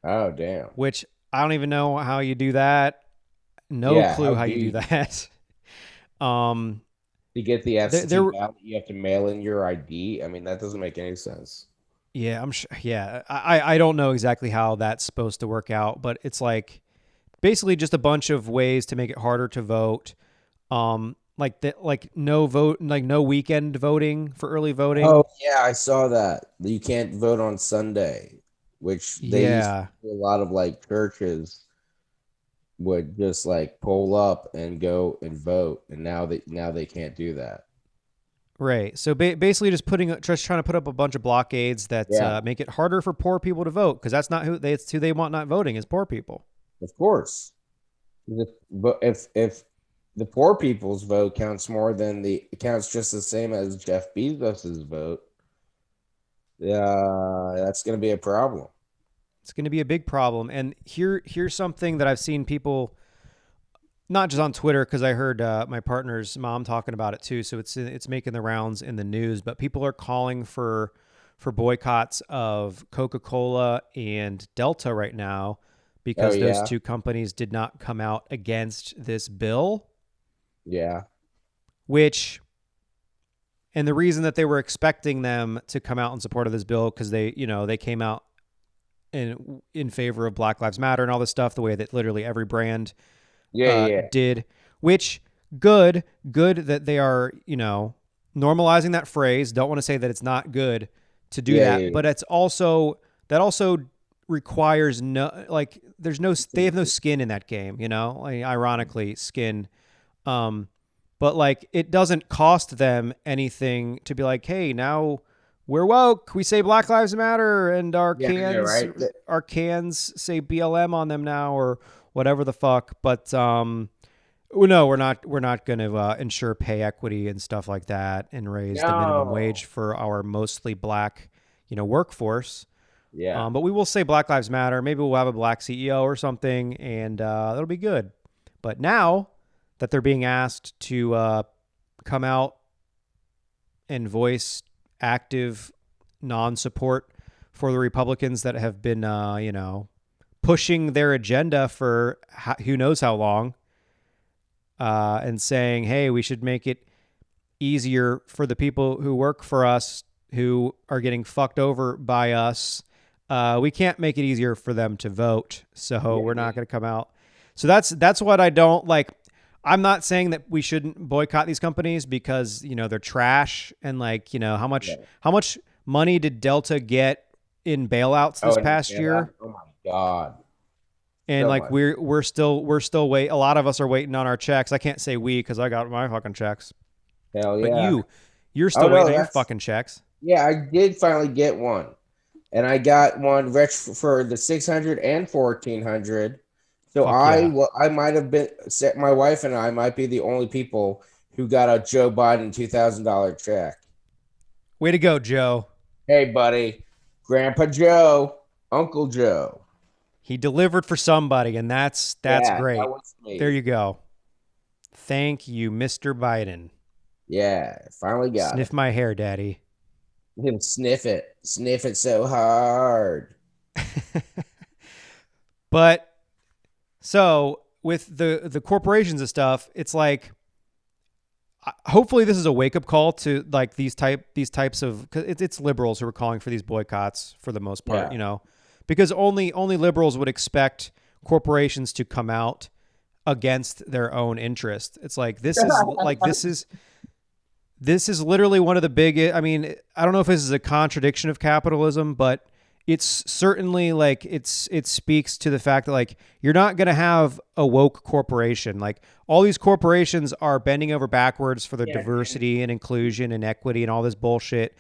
Oh damn! Which I don't even know how you do that. No clue how you do that. To get the absentee ballot, you have to mail in your ID. I mean, that doesn't make any sense. Yeah, I'm sure. Yeah, I don't know exactly how that's supposed to work out, but it's like basically just a bunch of ways to make it harder to vote. No weekend voting for early voting. Oh yeah, I saw that. You can't vote on Sunday, which used to do a lot of like churches would just like pull up and go and vote, and now they can't do that. Right. So basically, just trying to put up a bunch of blockades that make it harder for poor people to vote, because that's not who they want not voting is poor people. Of course, but if the poor people's vote counts counts just the same as Jeff Bezos's vote, that's going to be a problem. It's going to be a big problem. And here's something that I've seen people, not just on Twitter, because I heard my partner's mom talking about it too. So it's making the rounds in the news. But people are calling for boycotts of Coca-Cola and Delta right now because those two companies did not come out against this bill. Yeah. And the reason that they were expecting them to come out in support of this bill, because they came out in favor of Black Lives Matter and all this stuff, the way that literally every brand did, which good that they are, normalizing that phrase. Don't want to say that it's not good to do that, but that also requires they have no skin in that game, ironically skin. But like, it doesn't cost them anything to be like, hey, now we're woke. We say Black Lives Matter, and our cans say BLM on them now, or whatever the fuck. But no, we're not going to ensure pay equity and stuff like that, and raise the minimum wage for our mostly black, workforce. Yeah. But we will say Black Lives Matter. Maybe we'll have a black CEO or something, and that'll be good. But now that they're being asked to come out and voice active non-support for the Republicans that have been, pushing their agenda for who knows how long, and saying, hey, we should make it easier for the people who work for us, who are getting fucked over by us. We can't make it easier for them to vote, so we're not going to come out. So that's what I don't like. I'm not saying that we shouldn't boycott these companies because, they're trash, and how much money did Delta get in bailouts this past year? Oh my God. And we're still waiting. A lot of us are waiting on our checks. I can't say we, because I got my fucking checks. Hell yeah. But you're still waiting on your fucking checks. Yeah, I did finally get one. And I got one for the 600 and 1400. So I might have been, my wife and I might be the only people who got a Joe Biden $2,000 check. Way to go, Joe. Hey, buddy. Grandpa Joe. Uncle Joe. He delivered for somebody, and that's great. That was me. There you go. Thank you, Mr. Biden. Yeah, finally got Sniff my hair, Daddy. Him sniff it. Sniff it so hard. But so with the corporations and stuff, it's like, hopefully this is a wake up call to like these types of, cause it's liberals who are calling for these boycotts for the most part, because only liberals would expect corporations to come out against their own interest. It's like this is literally one of the big, I mean, I don't know if this is a contradiction of capitalism, but it's certainly like it speaks to the fact that like you're not going to have a woke corporation. Like all these corporations are bending over backwards for the diversity and inclusion and equity and all this bullshit.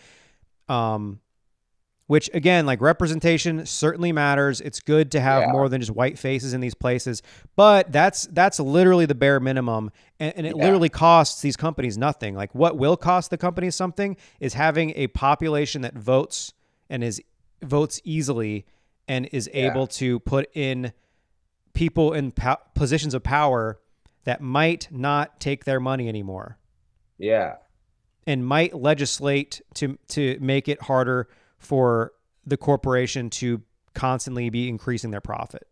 Which again, like representation certainly matters. It's good to have more than just white faces in these places, but that's literally the bare minimum. And it literally costs these companies nothing. Like what will cost the companies something is having a population that votes and votes easily and is able to put in people in positions of power that might not take their money anymore. Yeah. And might legislate to make it harder for the corporation to constantly be increasing their profit.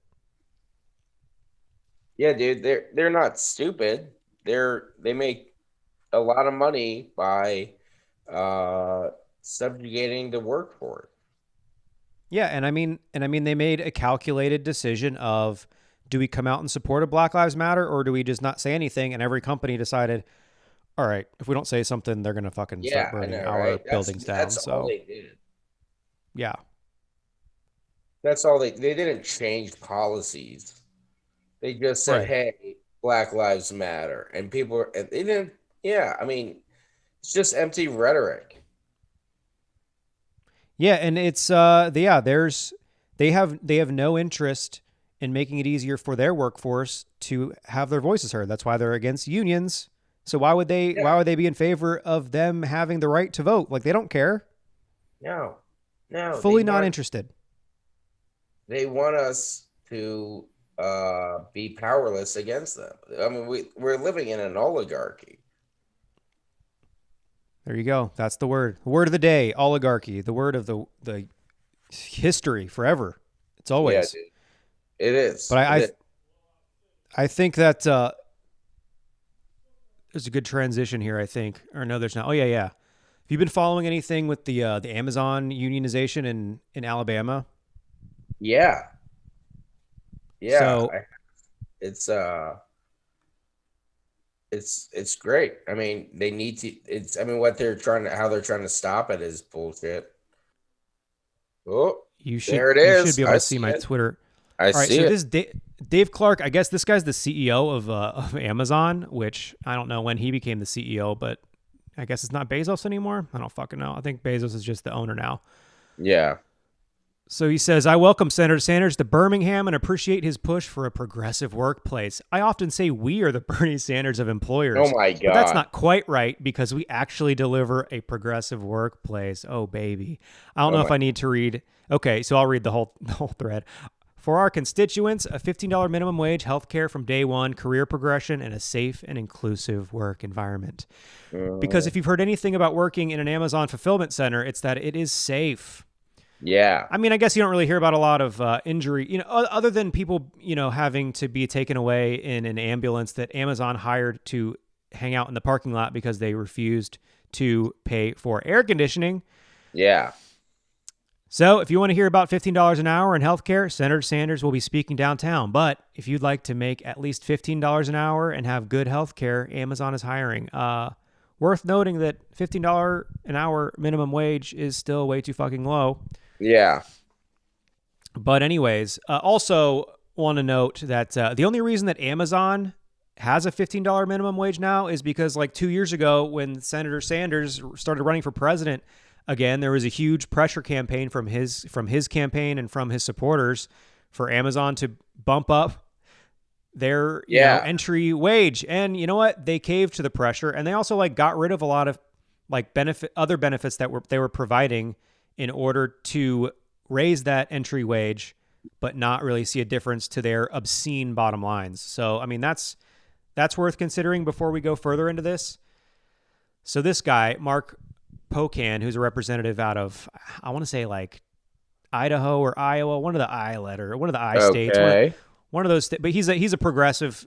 Yeah, dude, they're not stupid. They make a lot of money by subjugating the workforce. Yeah, and I mean they made a calculated decision of, do we come out and support a Black Lives Matter, or do we just not say anything? And every company decided, all right, if we don't say something, they're going to fucking start burning our buildings down. That's all they did. Yeah. That's all they didn't change policies. They just said, hey, Black Lives Matter. And they didn't, I mean, it's just empty rhetoric. Yeah, and it's they have no interest in making it easier for their workforce to have their voices heard. That's why they're against unions. So why would they be in favor of them having the right to vote? Like they don't care. No. Fully not interested. They want us to be powerless against them. I mean, we're living in an oligarchy. There you go. That's the word. The word of the day, oligarchy. The word of the history forever. It's always. Yeah, dude. It is. But I think that there's a good transition here, I think. Or no, there's not. Oh, yeah. Have you been following anything with the Amazon unionization in Alabama? Yeah. Yeah. So, it's great. I mean, they need to. How they're trying to stop it is bullshit. Oh, there it is. You should be able to see my Twitter. I see it. This Dave Clark, I guess this guy's the CEO of Amazon, which I don't know when he became the CEO, but I guess it's not Bezos anymore. I don't fucking know. I think Bezos is just the owner now. Yeah. So he says, I welcome Senator Sanders to Birmingham and appreciate his push for a progressive workplace. I often say we are the Bernie Sanders of employers. Oh, my God. But that's not quite right because we actually deliver a progressive workplace. Oh, baby. I don't know if I need to read. Okay, so I'll read the whole thread. For our constituents, a $15 minimum wage, health care from day one, career progression, and a safe and inclusive work environment. Because if you've heard anything about working in an Amazon fulfillment center, it's that it is safe. Yeah. I mean, I guess you don't really hear about a lot of injury, other than people, having to be taken away in an ambulance that Amazon hired to hang out in the parking lot because they refused to pay for air conditioning. Yeah. So if you want to hear about $15 an hour in healthcare, Senator Sanders will be speaking downtown. But if you'd like to make at least $15 an hour and have good healthcare, Amazon is hiring. Worth noting that $15 an hour minimum wage is still way too fucking low. Yeah. But anyways, also want to note that the only reason that Amazon has a $15 minimum wage now is because like 2 years ago when Senator Sanders started running for president, again, there was a huge pressure campaign from his campaign and from his supporters for Amazon to bump up their entry wage. And you know what? They caved to the pressure, and they also like got rid of a lot of like other benefits that they were providing in order to raise that entry wage, but not really see a difference to their obscene bottom lines. So, I mean, that's worth considering before we go further into this. So this guy, Mark Pocan, who's a representative out of, I want to say like Idaho or Iowa, one of the I states, one of those. But he's a progressive.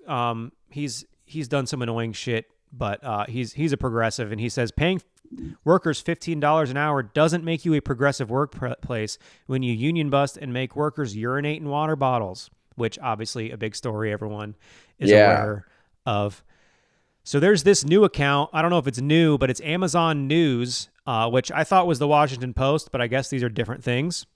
He's done some annoying shit, but he's a progressive, and he says paying workers $15 an hour doesn't make you a progressive workplace when you union bust and make workers urinate in water bottles. which obviously a big story everyone is aware of. So there's this new account. I don't know if it's new, but it's Amazon News, which I thought was the Washington Post, but I guess these are different things.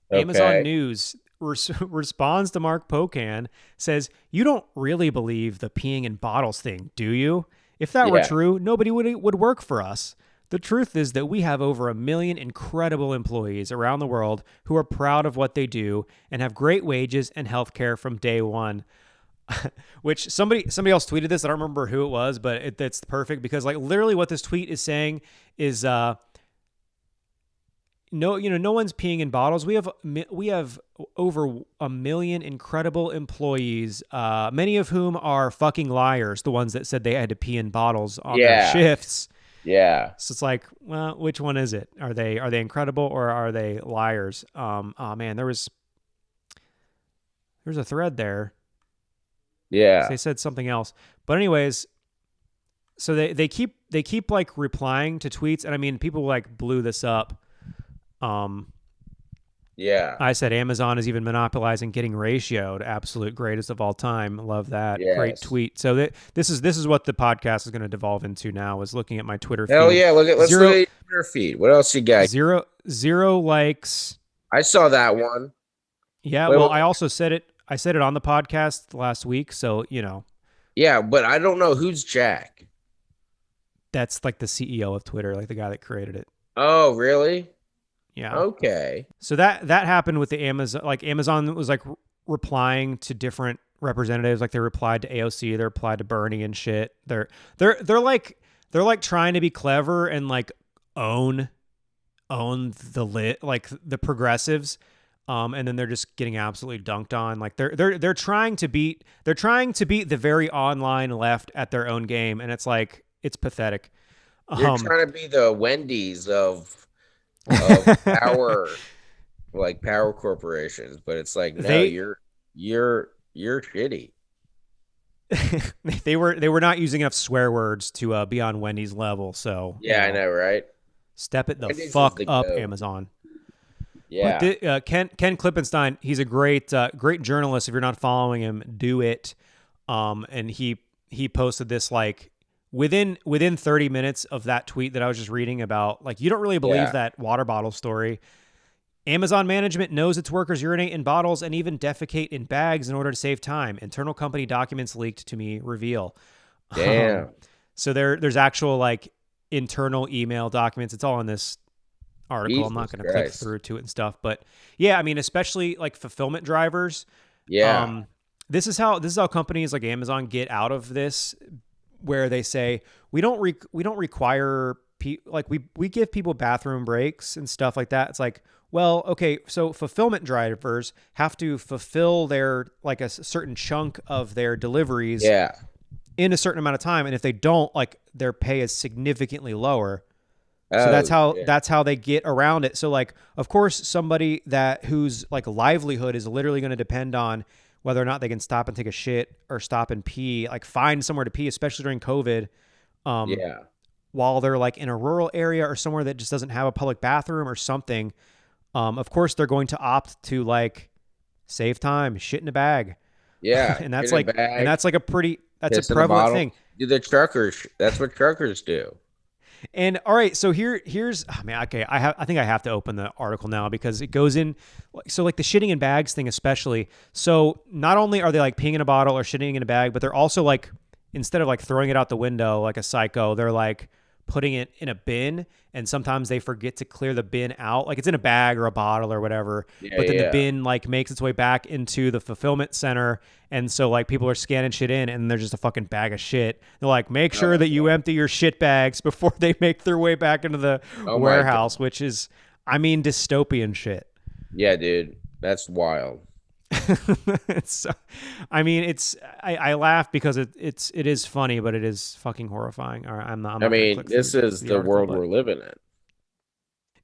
Okay. Amazon News responds to Mark Pocan, says, "You don't really believe the peeing in bottles thing, do you? If that were true, nobody would work for us. The truth is that we have over 1 million incredible employees around the world who are proud of what they do and have great wages and health care from day one." Which somebody else tweeted this. I don't remember who it was, but it's perfect because like literally what this tweet is saying is no one's peeing in bottles. We have over 1 million incredible employees, many of whom are fucking liars, the ones that said they had to pee in bottles on their shifts. Yeah. So it's like, well, which one is it? Are they incredible or are they liars? Oh man, there's a thread there. Yeah. They said something else. But anyways, so they keep like replying to tweets, and I mean people like blew this up. Yeah. I said Amazon is even monopolizing getting ratioed. Absolute greatest of all time. Love that. Yes. Great tweet. So this is what the podcast is going to devolve into now, is looking at my Twitter feed. Hell yeah, let's look at your Twitter feed. What else you got? Zero likes. I saw that one. Yeah, I also said it. I said it on the podcast last week, so you know. Yeah, but I don't know who's Jack. That's like the CEO of Twitter, like the guy that created it. Oh, really? Yeah. Okay. So that happened with the Amazon. Like Amazon was like replying to different representatives. Like they replied to AOC, they replied to Bernie and shit. They're like trying to be clever and like own the progressives. And then they're just getting absolutely dunked on. Like they're trying to beat the very online left at their own game, and it's like it's pathetic. You're trying to be the Wendy's of power, like power corporations, but it's like no, you're shitty. They were not using enough swear words to be on Wendy's level. So yeah, I know, right? Step it the Wendy's fuck up, Amazon. Yeah. But Ken Klippenstein, he's a great journalist. If you're not following him, do it. And he posted this like within 30 minutes of that tweet that I was just reading about, like, you don't really believe that water bottle story. Amazon management knows its workers urinate in bottles and even defecate in bags in order to save time. Internal company documents leaked to me reveal. Damn. So there's actual like internal email documents. It's all in this article. Jesus I'm not going to click through to it and stuff, but yeah, I mean, especially like fulfillment drivers. Yeah. This is how companies like Amazon get out of this, where they say we don't require we give people bathroom breaks and stuff like that. It's like, well, okay, so fulfillment drivers have to fulfill their like a certain chunk of their deliveries in a certain amount of time, and if they don't, like their pay is significantly lower. So that's how they get around it. So like, of course, somebody whose like livelihood is literally going to depend on whether or not they can stop and take a shit or stop and pee, like find somewhere to pee, especially during COVID. While they're like in a rural area or somewhere that just doesn't have a public bathroom or something. Of course, they're going to opt to like save time, shit in a bag. Yeah. and that's like a prevalent thing. Do the truckers? That's what truckers do. And all right, so here's okay. I think I have to open the article now because it goes in. So like the shitting in bags thing, especially. So not only are they like peeing in a bottle or shitting in a bag, but they're also like, instead of like throwing it out the window like a psycho, they're like putting it in a bin, and sometimes they forget to clear the bin out. Like it's in a bag or a bottle or whatever, but then the bin like makes its way back into the fulfillment center. And so like people are scanning shit in and there's just a fucking bag of shit. They're like, make sure that you empty your shit bags before they make their way back into the warehouse, which is, I mean, dystopian shit. Yeah, dude, that's wild. I laugh because it is funny, but it is fucking horrifying. This is the world we're living in.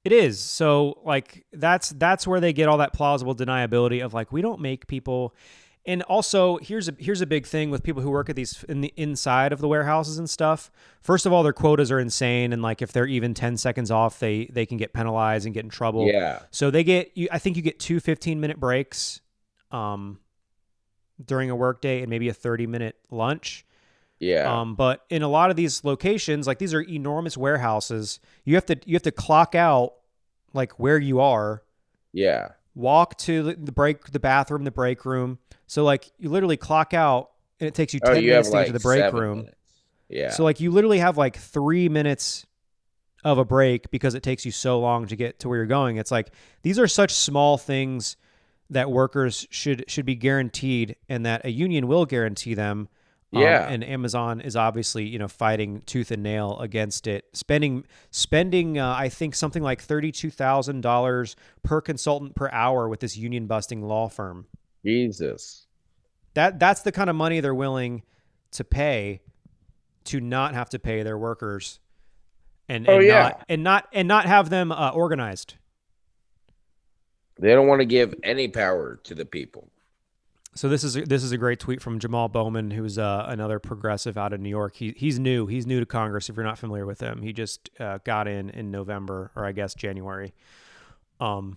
It is. So like that's where they get all that plausible deniability of like, we don't make people. And also here's a big thing with people who work at these in the inside of the warehouses and stuff. First of all, their quotas are insane, and like if they're even 10 seconds off, they can get penalized and get in trouble. Yeah. So they get I think you get 2 15-minute breaks during a workday and maybe a 30-minute lunch. Yeah. But in a lot of these locations, like these are enormous warehouses, you have to clock out like where you are. Yeah. Walk to the bathroom, the break room. So like you literally clock out and it takes you Oh, 10 you minutes have to get like to the break 7 room. minutes. Yeah. So like you literally have like 3 minutes of a break because it takes you so long to get to where you're going. It's like these are such small things that workers should be guaranteed, and that a union will guarantee them. Yeah. And Amazon is obviously, you know, fighting tooth and nail against it, spending I think something like $32,000 per consultant per hour with this union busting law firm. Jesus. That's the kind of money they're willing to pay to not have to pay their workers, and not have them organized. They don't want to give any power to the people. So this is a great tweet from Jamal Bowman, who's another progressive out of New York. He's new to Congress. If you're not familiar with him, he just got in November, or I guess January. And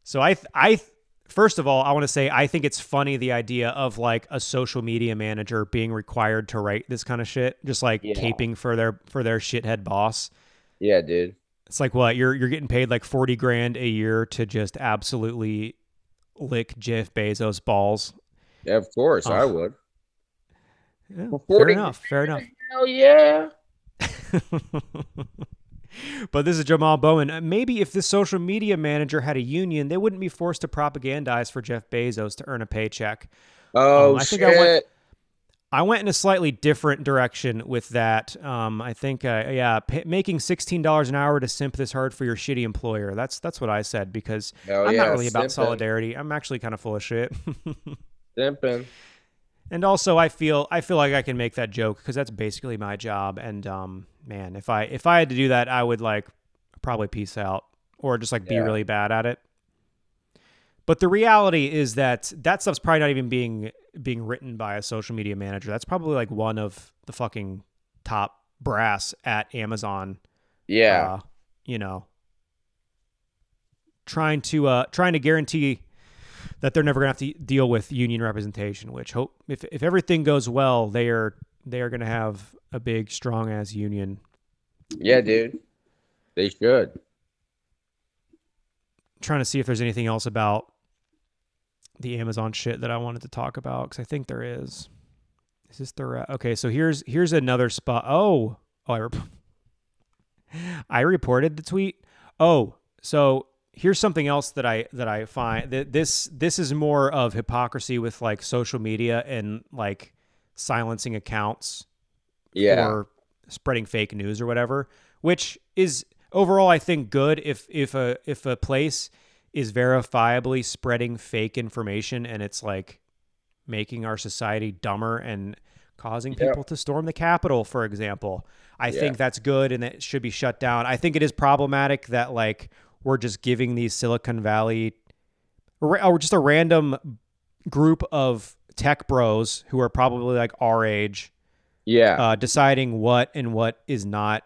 so I first of all, I want to say I think it's funny, the idea of like a social media manager being required to write this kind of shit, just like caping for their shithead boss. Yeah, dude. It's like, what, you're getting paid like $40,000 a year to just absolutely lick Jeff Bezos balls. Yeah, of course, I would. Yeah, fair enough. Hell yeah. But this is Jamal Bowman. Maybe if this social media manager had a union, they wouldn't be forced to propagandize for Jeff Bezos to earn a paycheck. Oh, I think shit. I went in a slightly different direction with that. I think, making $16 an hour to simp this hard for your shitty employer. That's what I said, because I'm not really about solidarity. I'm actually kind of full of shit. Simping. And also, I feel like I can make that joke because that's basically my job. And man, if I had to do that, I would like probably peace out or just like be really bad at it. But the reality is that stuff's probably not even being written by a social media manager. That's probably like one of the fucking top brass at Amazon. Yeah. You know, trying to guarantee that they're never gonna have to deal with union representation. Which if everything goes well, they are gonna have a big, strong ass union. Yeah, dude. They should. Trying to see if there's anything else about the Amazon shit that I wanted to talk about, because I think there is. Is this the okay? So here's another spot. I reported the tweet. Oh, so here's something else that I find that this is more of hypocrisy with like social media and like silencing accounts for spreading fake news or whatever, which is overall, I think, good if a place is verifiably spreading fake information and it's like making our society dumber and causing people to storm the Capitol, for example. I think that's good and it should be shut down. I think it is problematic that like we're just giving these Silicon Valley or just a random group of tech bros who are probably like our age, deciding what and what is not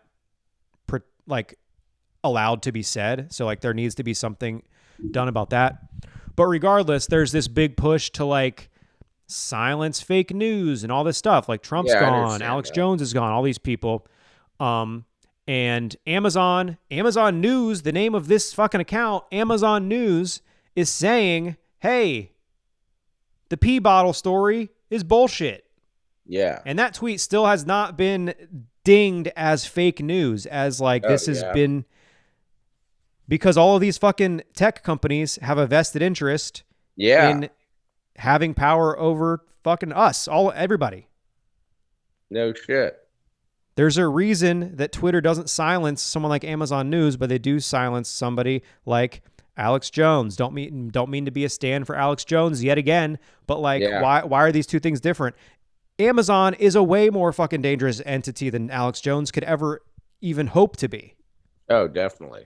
like allowed to be said. So like there needs to be something done about that. But regardless, there's this big push to like silence fake news and all this stuff. Like Trump's gone, Alex Jones is gone, all these people. And Amazon News, the name of this fucking account, Amazon News, is saying, hey, the pee bottle story is bullshit. Yeah. And that tweet still has not been dinged as fake news, as like this has been, because all of these fucking tech companies have a vested interest in having power over fucking us, everybody. No shit. There's a reason that Twitter doesn't silence someone like Amazon News, but they do silence somebody like Alex Jones. Don't mean to be a stand for Alex Jones yet again, but like why are these two things different? Amazon is a way more fucking dangerous entity than Alex Jones could ever even hope to be. Oh, definitely.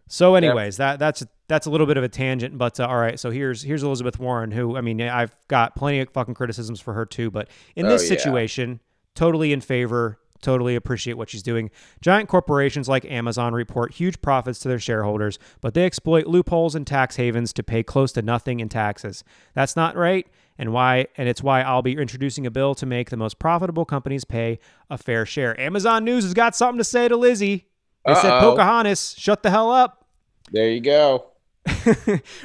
So anyways, that's a little bit of a tangent, but all right. So here's Elizabeth Warren, who, I mean, I've got plenty of fucking criticisms for her too, but in this situation, totally in favor totally appreciate what she's doing. Giant corporations like Amazon report huge profits to their shareholders, but they exploit loopholes and tax havens to pay close to nothing in taxes. That's not right, and it's why I'll be introducing a bill to make the most profitable companies pay a fair share. Amazon News has got something to say to Lizzie. They said, Pocahontas, shut the hell up. There you go.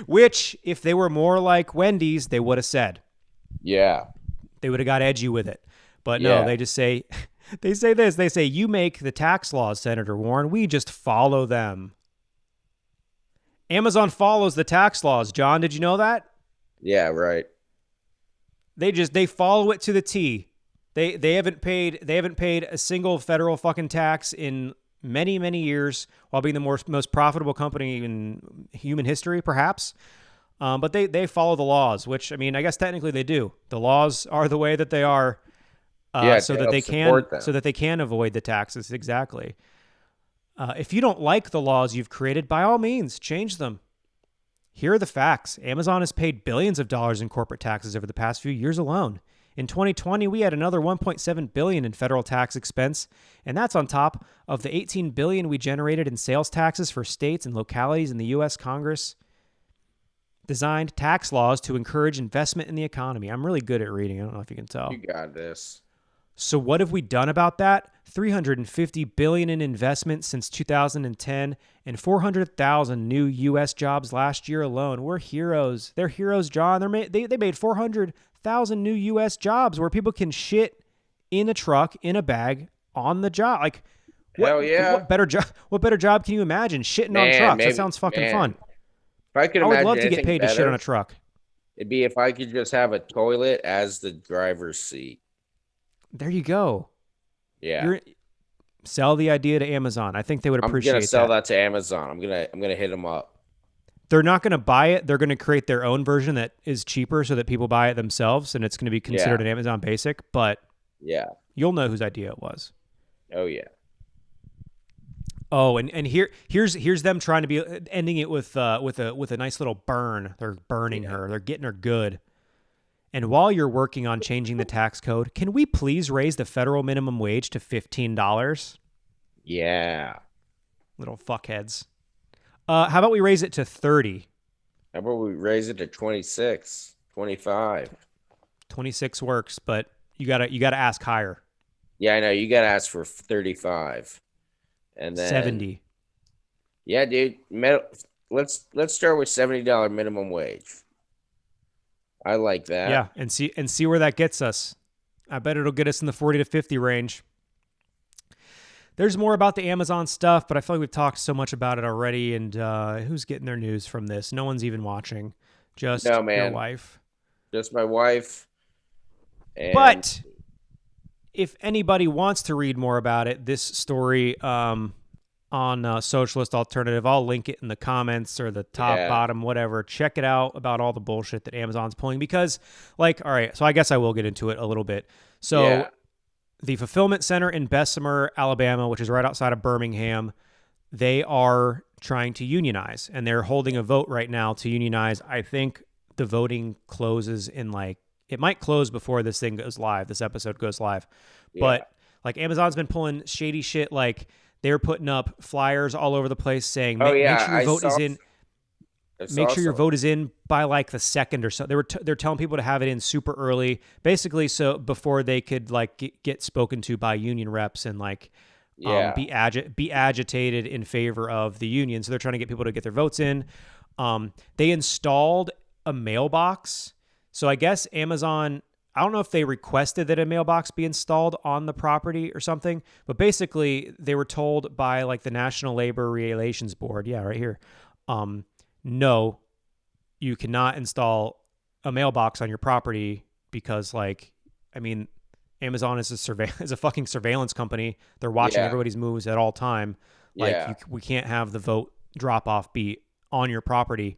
Which, if they were more like Wendy's, they would have said. Yeah. They would have got edgy with it. But no, they just say, they say this. They say, you make the tax laws, Senator Warren. We just follow them. Amazon follows the tax laws. John, did you know that? Yeah, right. They follow it to the T. They haven't paid a single federal fucking tax in many, many years, while being the most profitable company in human history, perhaps. But they follow the laws, which, I mean, I guess technically they do. The laws are the way that they are, so that they can avoid the taxes. Exactly. If you don't like the laws you've created, by all means, change them. Here are the facts. Amazon has paid billions of dollars in corporate taxes over the past few years alone. In 2020, we had another $1.7 billion in federal tax expense, and that's on top of the $18 billion we generated in sales taxes for states and localities in the U.S. Congress designed tax laws to encourage investment in the economy. I'm really good at reading. I don't know if you can tell. You got this. So what have we done about that? $350 billion in investment since 2010 and 400,000 new U.S. jobs last year alone. We're heroes. They're heroes, John. They made 400,000 new U.S. jobs where people can shit in a truck, in a bag, on the job. Like, hell yeah. What better job can you imagine? Shitting on trucks. That sounds fucking fun. If I could I would imagine love to get anything paid to shit better, on a truck. it'd be if I could just have a toilet as the driver's seat. There you go. Yeah. Sell the idea to Amazon. I think they would appreciate that. I'm gonna sell that to Amazon. I'm gonna hit them up. They're not going to buy it. They're going to create their own version that is cheaper so that people buy it themselves, and it's going to be considered an Amazon Basic. But yeah, you'll know whose idea it was. Oh yeah. Oh, and here's them trying to be ending it with a nice little burn. They're burning her. They're getting her good. And while you're working on changing the tax code, can we please raise the federal minimum wage to $15? Yeah. Little fuckheads. How about we raise it to 30? How about we raise it to 26, 25? 26 works, but you gotta ask higher. Yeah, I know. You gotta ask for 35, and then 70. Yeah, dude. Let's start with $70 minimum wage. I like that. Yeah, and see where that gets us. I bet it'll get us in the 40 to 50 range. There's more about the Amazon stuff, but I feel like we've talked so much about it already. And who's getting their news from this? No one's even watching. Just your wife. Just my wife. But if anybody wants to read more about it, this story on Socialist Alternative, I'll link it in the comments or the top, bottom, whatever. Check it out about all the bullshit that Amazon's pulling. Because, like, all right, so I guess I will get into it a little bit. So the fulfillment center in Bessemer, Alabama, which is right outside of Birmingham, they are trying to unionize, and they're holding a vote right now to unionize. I think the voting closes in it might close before this thing goes live. This episode goes live. Yeah. But like Amazon's been pulling shady shit. Like they're putting up flyers all over the place saying, make sure your vote is in. Make sure your vote is in by like the second or so. They're telling people to have it in super early, basically, so before they could like get spoken to by union reps and like be agitated in favor of the union. So they're trying to get people to get their votes in. They installed a mailbox. So I guess Amazon, I don't know if they requested that a mailbox be installed on the property or something, but basically they were told by like the National Labor Relations Board, right here, no, you cannot install a mailbox on your property because, like, I mean, Amazon is a fucking surveillance company. They're watching everybody's moves at all time. Like, we can't have the vote drop off be on your property.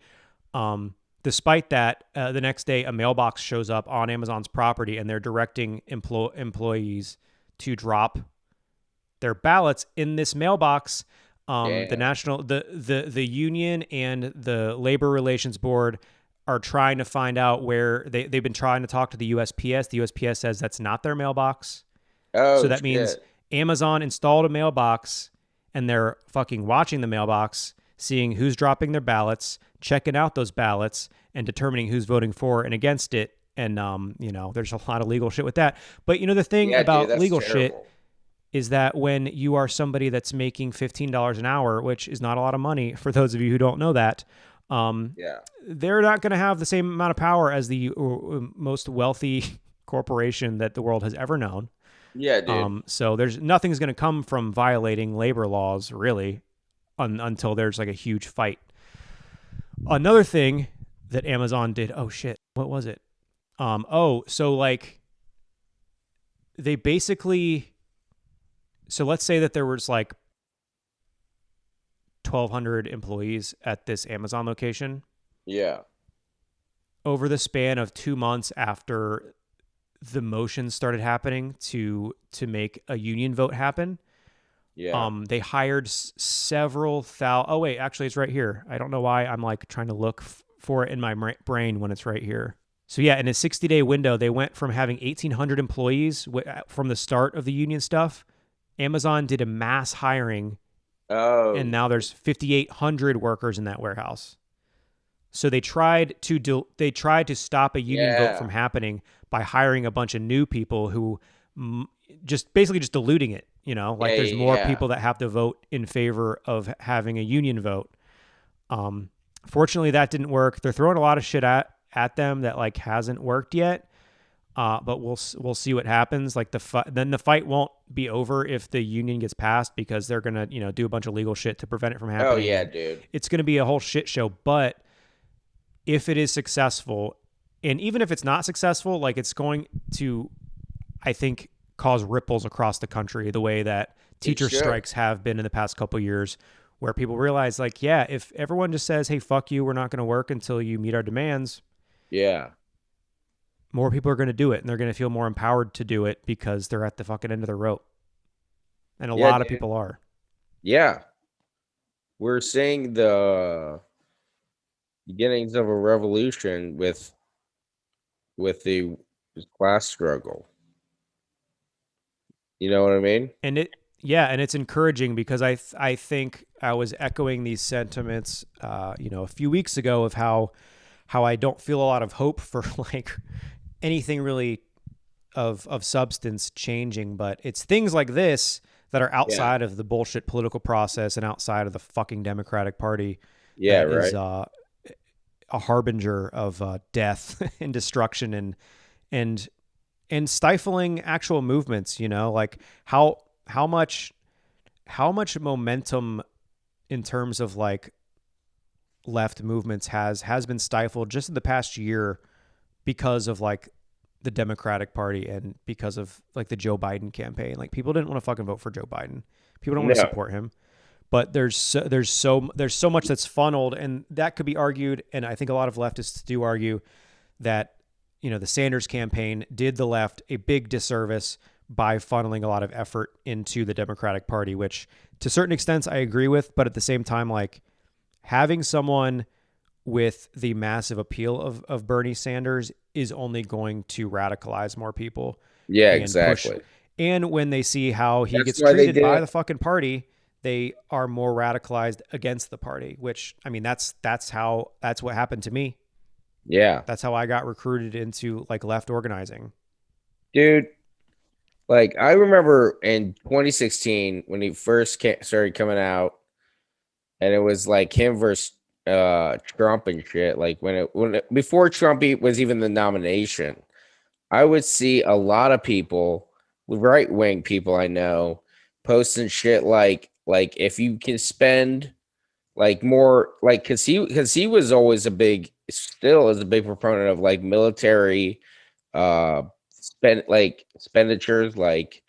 Despite that, the next day, a mailbox shows up on Amazon's property, and they're directing employees to drop their ballots in this mailbox. The union and the Labor Relations Board are trying to find out where they've been trying to talk to the USPS. The USPS says that's not their mailbox. So that means Amazon installed a mailbox, and they're fucking watching the mailbox, seeing who's dropping their ballots, checking out those ballots, and determining who's voting for and against it. And, there's a lot of legal shit with that. But, the thing Yeah, dude, about that's legal terrible. shit is that when you are somebody that's making $15 an hour, which is not a lot of money for those of you who don't know that, Yeah. they're not going to have the same amount of power as the most wealthy corporation that the world has ever known. Yeah, dude. So nothing's going to come from violating labor laws really until there's like a huge fight. Another thing that Amazon did. Oh shit. What was it? So like they basically, so let's say that there was like 1,200 employees at this Amazon location. Yeah. Over the span of 2 months after the motions started happening to make a union vote happen, Yeah. they hired several thousand. Oh wait, actually it's right here. I don't know why I'm like trying to look for it in my brain when it's right here. So yeah, in a 60-day window, they went from having 1,800 employees from the start of the union stuff. Amazon did a mass hiring, and Oh. now there's 5,800 workers in that warehouse. So they tried to stop a union vote from Yeah. happening by hiring a bunch of new people who just basically just diluting it. Like Yeah. there's more Yeah. people that have to vote in favor of having a union vote. Fortunately, that didn't work. They're throwing a lot of shit at them that like hasn't worked yet. But we'll see what happens. Like then the fight won't be over if the union gets passed, because they're gonna do a bunch of legal shit to prevent it from happening. Oh yeah, dude. It's gonna be a whole shit show. But if it is successful, and even if it's not successful, like it's going to, I think, cause ripples across the country the way that teacher strikes have been in the past couple of years, where people realize like, yeah, if everyone just says, hey, fuck you, we're not going to work until you meet our demands. Yeah. More people are going to do it, and they're going to feel more empowered to do it because they're at the fucking end of the rope. And a lot of people are. Yeah. We're seeing the beginnings of a revolution with the class struggle. You know what I mean? And it's encouraging, because I think I was echoing these sentiments, a few weeks ago, of how I don't feel a lot of hope for like anything really of substance changing, but it's things like this that are outside of the bullshit political process and outside of the fucking Democratic Party. Yeah, that right. Is a harbinger of death and destruction and stifling actual movements. Like how much momentum in terms of like left movements has been stifled just in the past year because of like the Democratic Party and because of like the Joe Biden campaign. Like people didn't want to fucking vote for Joe Biden. People don't want to support him. But there's so much that's funneled, and that could be argued, and I think a lot of leftists do argue that the Sanders campaign did the left a big disservice by funneling a lot of effort into the Democratic Party, which to certain extents I agree with, but at the same time, like having someone with the massive appeal of Bernie Sanders is only going to radicalize more people. Yeah, exactly. And when they see how he gets why treated by the fucking party, they are more radicalized against the party, which, I mean, that's what happened to me. Yeah. That's how I got recruited into like left organizing. Dude, like I remember in 2016 when he first started coming out, and it was like him versus Trump and shit. Like before Trump was even the nomination, I would see a lot of people, right-wing people I know, posting shit like if you can spend like more, like because he was always still is a big proponent of like military expenditures, like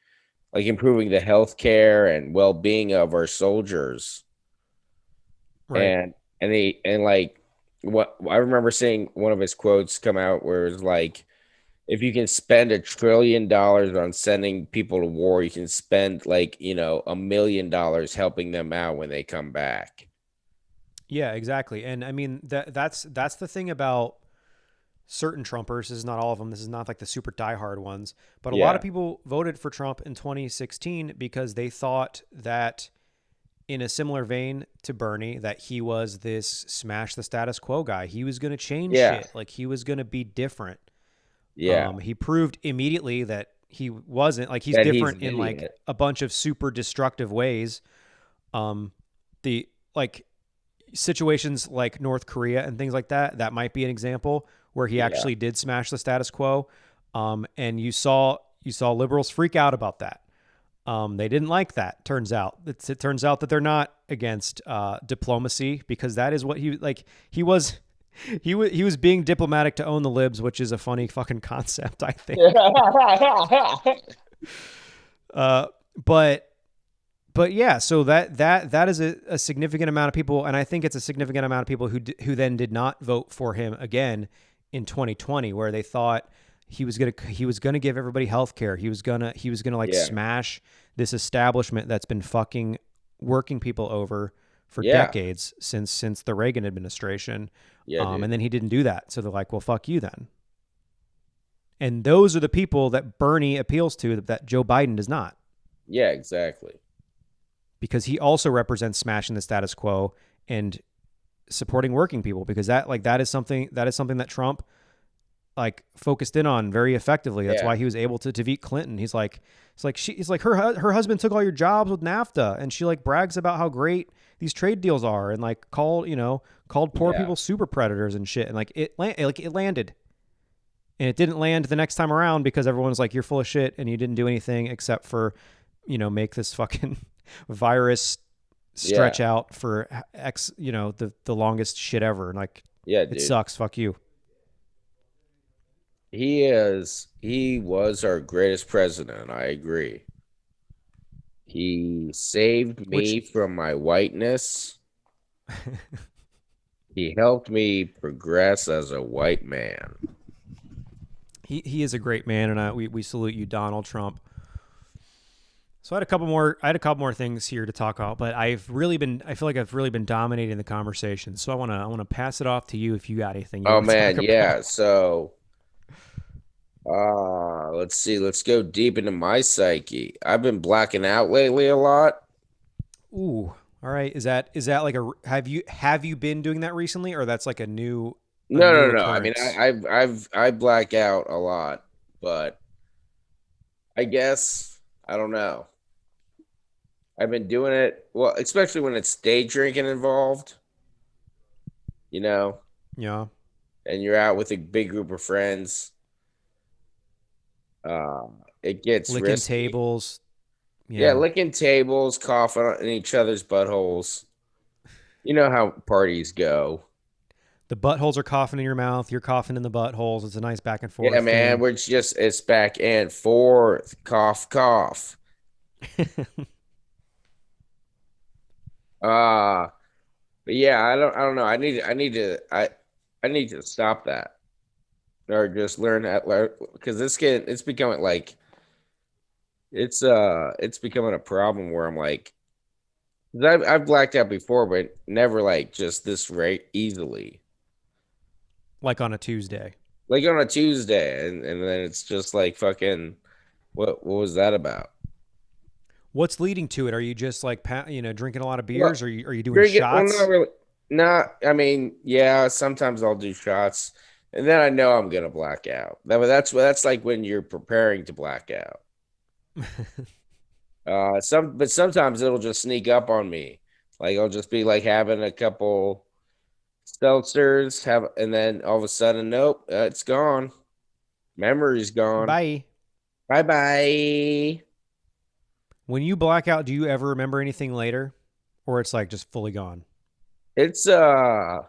improving the healthcare and well-being of our soldiers. Right. And like what I remember seeing one of his quotes come out where it was like, if you can spend $1 trillion on sending people to war, you can spend like, $1 million helping them out when they come back. Yeah, exactly. And I mean, that's the thing about certain Trumpers. This is not all of them. This is not like the super diehard ones, but a lot of Yeah. people voted for Trump in 2016 because they thought that, in a similar vein to Bernie, that he was this smash the status quo guy. He was going to change Yeah. shit. Like he was going to be different. Yeah. He proved immediately that he wasn't. Like he's That he's different an in like idiot. a bunch of super destructive ways. The like situations like North Korea and things like that, that might be an example where he Yeah. actually did smash the status quo. And you saw liberals freak out about that. They didn't like that. Turns out it turns out that they're not against diplomacy, because that is what he was. He was being diplomatic to own the libs, which is a funny fucking concept, I think. Uh, but yeah, so that is a significant amount of people, and I think it's a significant amount of people who then did not vote for him again in 2020, where they thought he was gonna give everybody health care. He was gonna like Yeah. smash this establishment that's been fucking working people over for Yeah. decades since the Reagan administration. Yeah, dude. And then he didn't do that. So they're like, well, fuck you then. And those are the people that Bernie appeals to that Joe Biden does not, Yeah, exactly. because he also represents smashing the status quo and supporting working people, because that is something that Trump like focused in on very effectively. That's Yeah. why he was able to defeat Clinton. He's like her husband took all your jobs with NAFTA, and she like brags about how great these trade deals are, and like called poor Yeah. people super predators and shit, and like it landed. And it didn't land the next time around because everyone's like, you're full of shit and you didn't do anything except for, make this fucking virus stretch out for the longest shit ever. And like, Yeah, it dude. sucks. Fuck you. He was our greatest president. I agree. He saved Which me from my whiteness. He helped me progress as a white man. he is a great man, and we salute you, Donald Trump. So I had a couple more things here to talk about, but I feel like I've really been dominating the conversation. So I want to pass it off to you if you got anything you Oh want to man, talk yeah. about. So let's see. Let's go deep into my psyche. I've been blacking out lately a lot. Ooh. All right. Is that like have you been doing that recently, or that's like a new No, no, no. I mean, occurrence? I black out a lot, but I guess I don't know. I've been doing it well, especially when it's day drinking involved, you know, Yeah. and you're out with a big group of friends. Uh, it gets Licking risky. tables. Yeah, Yeah. licking tables, coughing in each other's buttholes. You know how parties go. The buttholes are coughing in your mouth. You're coughing in the buttholes. It's a nice back and Yeah, forth man, thing. it's back and forth, cough, cough. Uh, but yeah, I don't know. I need to stop that, or just learn that, because it's becoming like it's becoming a problem where I'm like, 'cause I've blacked out before, but never like just this rate easily. Like on a Tuesday. Like on a Tuesday, and then it's just like fucking what was that about? What's leading to it? Are you just like drinking a lot of Well, beers? Or are you doing drink it. Well, shots? not really. Not. I mean, yeah. Sometimes I'll do shots, and then I know I'm gonna black out. That's like when you're preparing to black out. But sometimes it'll just sneak up on me. Like I'll just be like having a couple seltzers, and then all of a sudden, nope, it's gone. Memory's gone. Bye. Bye bye. When you black out, do you ever remember anything later, or it's like just fully gone? It's I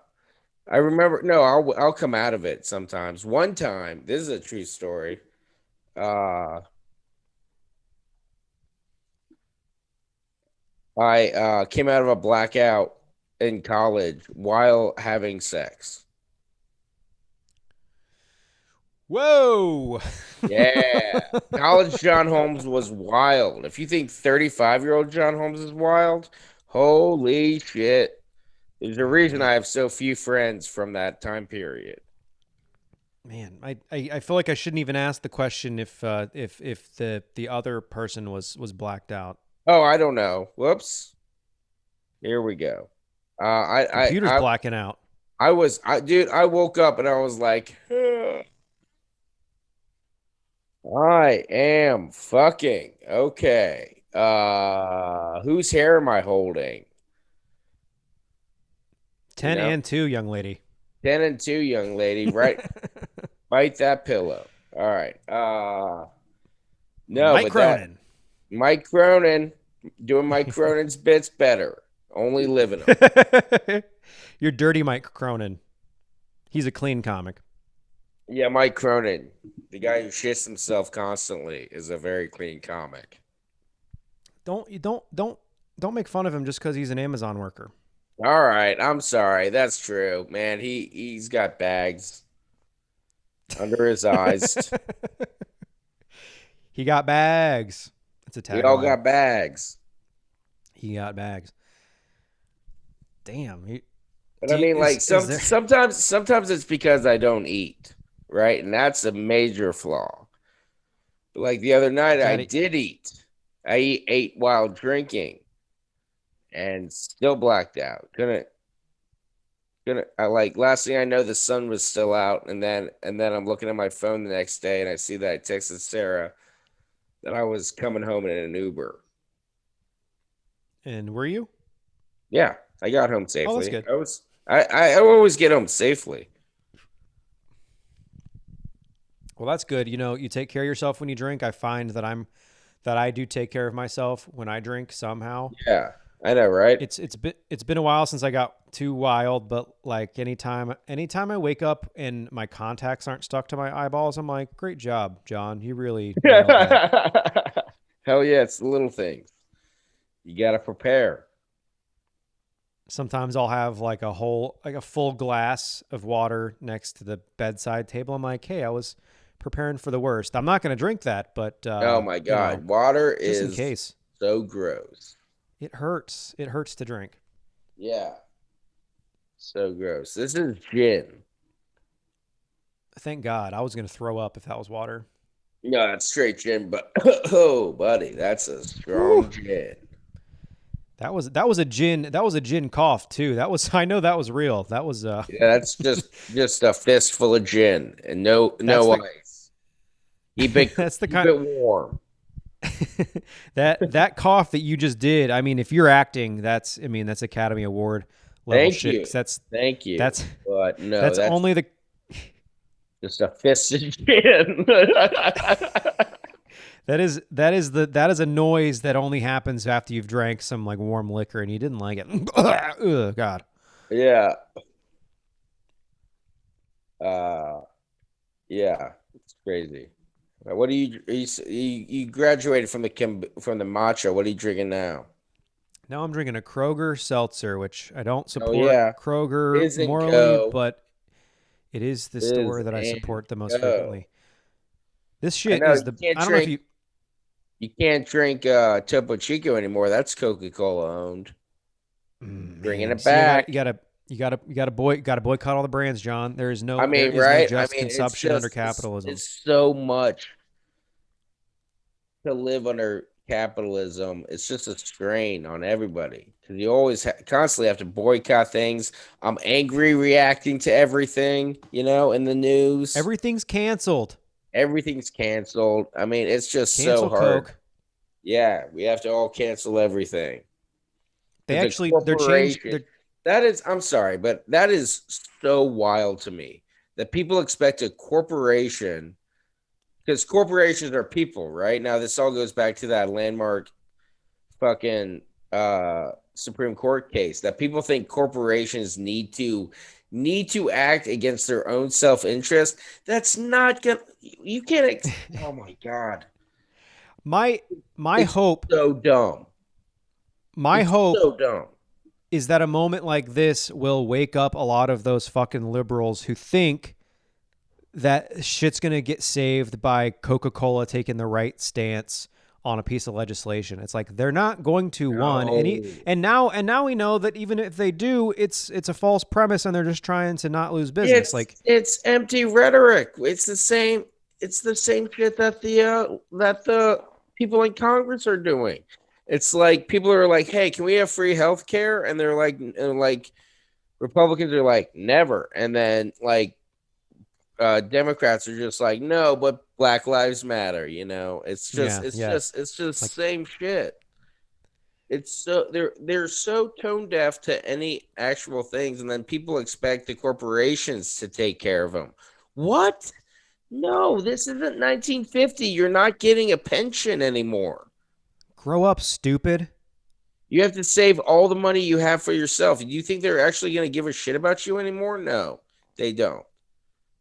remember. No, I'll come out of it sometimes. One time, this is a true story. Uh, I came out of a blackout in college while having sex. Whoa. Yeah, college John Holmes was wild. If you think 35-year-old John Holmes is wild, holy shit! There's a reason I have so few friends from that time period. Man, I feel like I shouldn't even ask the question if the other person was blacked out. Oh, I don't know. Whoops. Here we go. Computer's blacking out. Dude, I woke up and I was like, I am fucking okay. Whose hair am I holding? 10 and 2, young lady. 10 and 2, young lady. Right. Bite that pillow. All right. No, Mike Cronin. Mike Cronin doing Mike Cronin's bits better. Only living them. You're dirty Mike Cronin. He's a clean comic. Yeah, Mike Cronin, the guy who shits himself constantly, is a very clean comic. Don't make fun of him just because he's an Amazon worker. All right, I'm sorry. That's true, man. He's got bags under his eyes. He got bags. That's a tagline. We all got bags. He got bags. Damn. But I mean, sometimes it's because I don't eat, right? And that's a major flaw. But like the other night, I did eat. I ate while drinking, and still blacked out. Last thing I know, the sun was still out, and then I'm looking at my phone the next day, and I see that I texted Sarah that I was coming home in an Uber. And were you? Yeah, I got home safely. Oh, that's good. I always get home safely. Well, that's good. You know, you take care of yourself when you drink. I find that I do take care of myself when I drink somehow. Yeah, I know, right? It's been a while since I got too wild, but like anytime I wake up and my contacts aren't stuck to my eyeballs, I'm like, great job, John. You really nailed that. Hell yeah, it's the little things. You got to prepare. Sometimes I'll have like a full glass of water next to the bedside table. I'm like, hey, I was preparing for the worst. I'm not going to drink that, but oh my God, water just is in case. So gross. It hurts. It hurts to drink. Yeah. So gross. This is gin. Thank God. I was going to throw up if that was water. No, it's straight gin, but oh, buddy, that's a strong gin. That was a gin. That was a gin cough too. I know that was real. That was yeah, that's just a fistful of gin and no ice. Keep it warm. that cough that you just did. I mean, if you're acting, that's Academy Award level Thank shit. you. Thank you. But no, that's only the just a fist of gin. That is a noise that only happens after you've drank some like warm liquor and you didn't like it. Ugh, God. Yeah. Yeah, it's crazy. What do you graduated from the matcha? What are you drinking now? Now I'm drinking a Kroger seltzer, which I don't support Kroger morally, go. but it is the store that I support the most frequently. This shit is the. I don't know if you. You can't drink Topo Chico anymore. That's Coca-Cola owned. Bringing it back. You gotta boycott all the brands, John. There is no. Just consumption under capitalism. It's so much to live under capitalism. It's just a strain on everybody because you always constantly have to boycott things. I'm angry reacting to everything, in the news. Everything's canceled. Everything's canceled. I mean, it's just cancel so hard. Coke. Yeah, we have to all cancel everything. They're changing. I'm sorry, but that is so wild to me that people expect a corporation, because corporations are people, right? Now, this all goes back to that landmark fucking Supreme Court case that people think corporations need to act against their own self-interest. That's not gonna. You can't. Oh my God. My hope. So dumb. My hope. So dumb. Is that a moment like this will wake up a lot of those fucking liberals who think that shit's gonna get saved by Coca-Cola taking the right stance on a piece of legislation. It's like they're not going to one No. and now we know that even if they do, it's a false premise and they're just trying to not lose business. It's Like it's empty rhetoric. It's the same. It's the same shit that the people in Congress are doing. It's like people are like, "Hey, can we have free health care?" And they're like Republicans are like, "Never." And then like Democrats are just like, "No, but Black Lives Matter." You know, yeah, yeah. it's just Like same shit. It's so they're so tone deaf to any actual things, and then people expect the corporations to take care of them. What? No, this isn't 1950. You're not getting a pension anymore. grow up, stupid. You have to save all the money you have for yourself. Do you think they're actually going to give a shit about you anymore? No, they don't.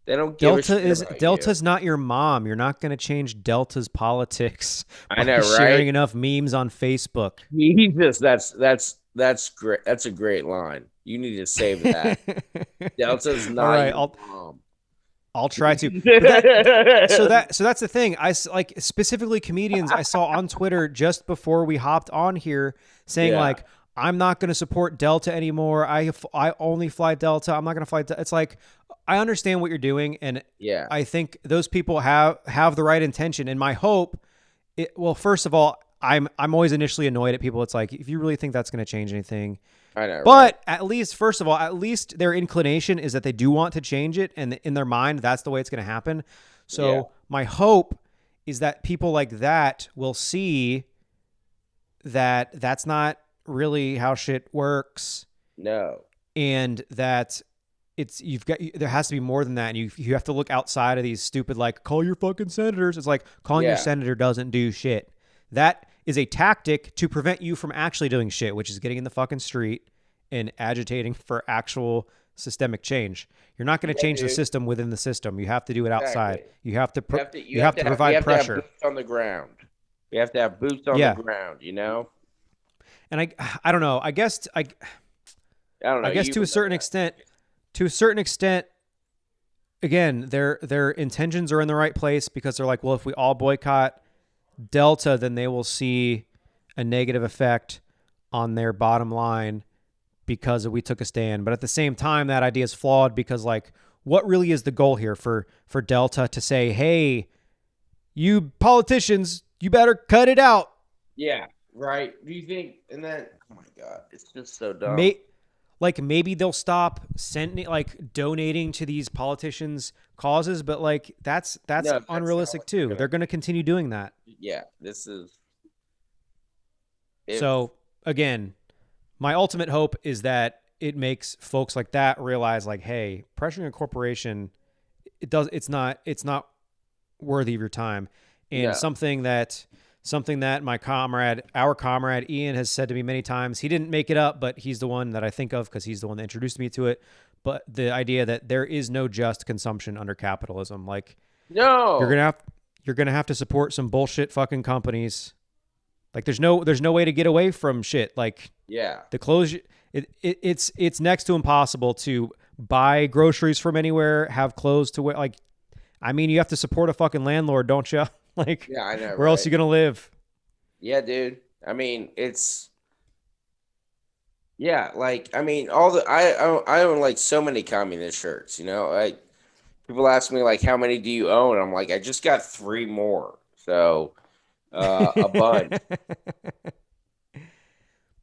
They don't give a shit about you. Delta's not your mom. You're not going to change Delta's politics I by know, sharing right? enough memes on Facebook. Jesus, that's great. That's a great line. You need to save that. Delta's All not right, your mom. I'll try to. But so that's the thing. Like specifically comedians I saw on Twitter just before we hopped on here saying Yeah. like I'm not going to support Delta anymore. I only fly Delta. I'm not going to fly It's like I understand what you're doing and Yeah. I think those people have the right intention and my hope well first of all I'm always initially annoyed at people. It's like if you really think that's going to change anything, I know, right? but at least, first of all, at least their inclination is that they do want to change it. And in their mind, that's the way it's going to happen. So Yeah. my hope is that people like that will see that that's not really how shit works. No. And that there has to be more than that. And you have to look outside of these stupid, like, call your fucking senators. It's like calling your Yeah. senator doesn't do shit. That is a tactic to prevent you from actually doing shit, which is getting in the fucking street and agitating for actual systemic change. You're not going to change the dude. system within the system. You have to do it outside. Exactly. You have to You have to provide have pressure. boots on the ground. We have to have boots on Yeah. the ground, you know? And I don't know. I guess I don't know. I guess You to a would know certain extent, again, their intentions are in the right place because they're like, well, if we all boycott Delta, then they will see a negative effect on their bottom line because we took a stand. But at the same time, that idea is flawed because, like, what really is the goal here for Delta to say, hey, you politicians, you better cut it out? Yeah, right. Do you think? And then, oh my god, it's just so dumb. Maybe they'll stop donating to these politicians' causes, but like that's unrealistic too. They're going to continue doing that. Yeah, this is. So again, my ultimate hope is that it makes folks like that realize, like, hey, pressuring a corporation, it's not worthy of your time, and something that our comrade Ian has said to me many times. He didn't make it up, but he's the one that I think of because he's the one that introduced me to it. But the idea that there is no just consumption under capitalism, like, no, you're gonna have to support some bullshit fucking companies. Like, there's no way to get away from shit. Like, yeah, the clothes, it's next to impossible to buy groceries from anywhere, have clothes to wear. Like, I mean, you have to support a fucking landlord, don't you? Like, yeah, I know. Where else are you gonna live? Yeah, dude. I mean, like, I mean, I own like so many communist shirts. You know, like people ask me like, how many do you own? I'm like, I just got 3 more, so a bunch.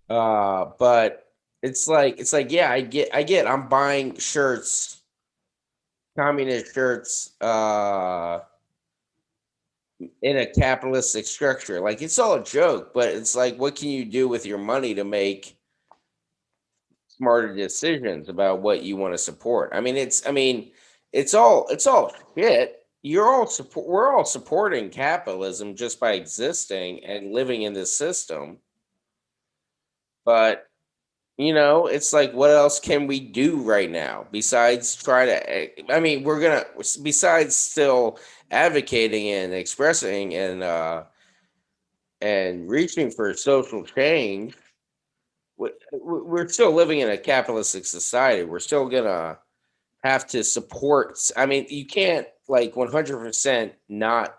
But it's like, yeah, I get. I'm buying shirts, communist shirts, in a capitalistic structure. Like, it's all a joke, but it's like, what can you do with your money to make smarter decisions about what you want to support? I mean, it's all shit. We're all supporting capitalism just by existing and living in this system. But you know, it's like, what else can we do right now besides try to? I mean, besides still advocating and expressing and reaching for social change. We're still living in a capitalistic society. We're still gonna have to support. I mean, you can't like 100% not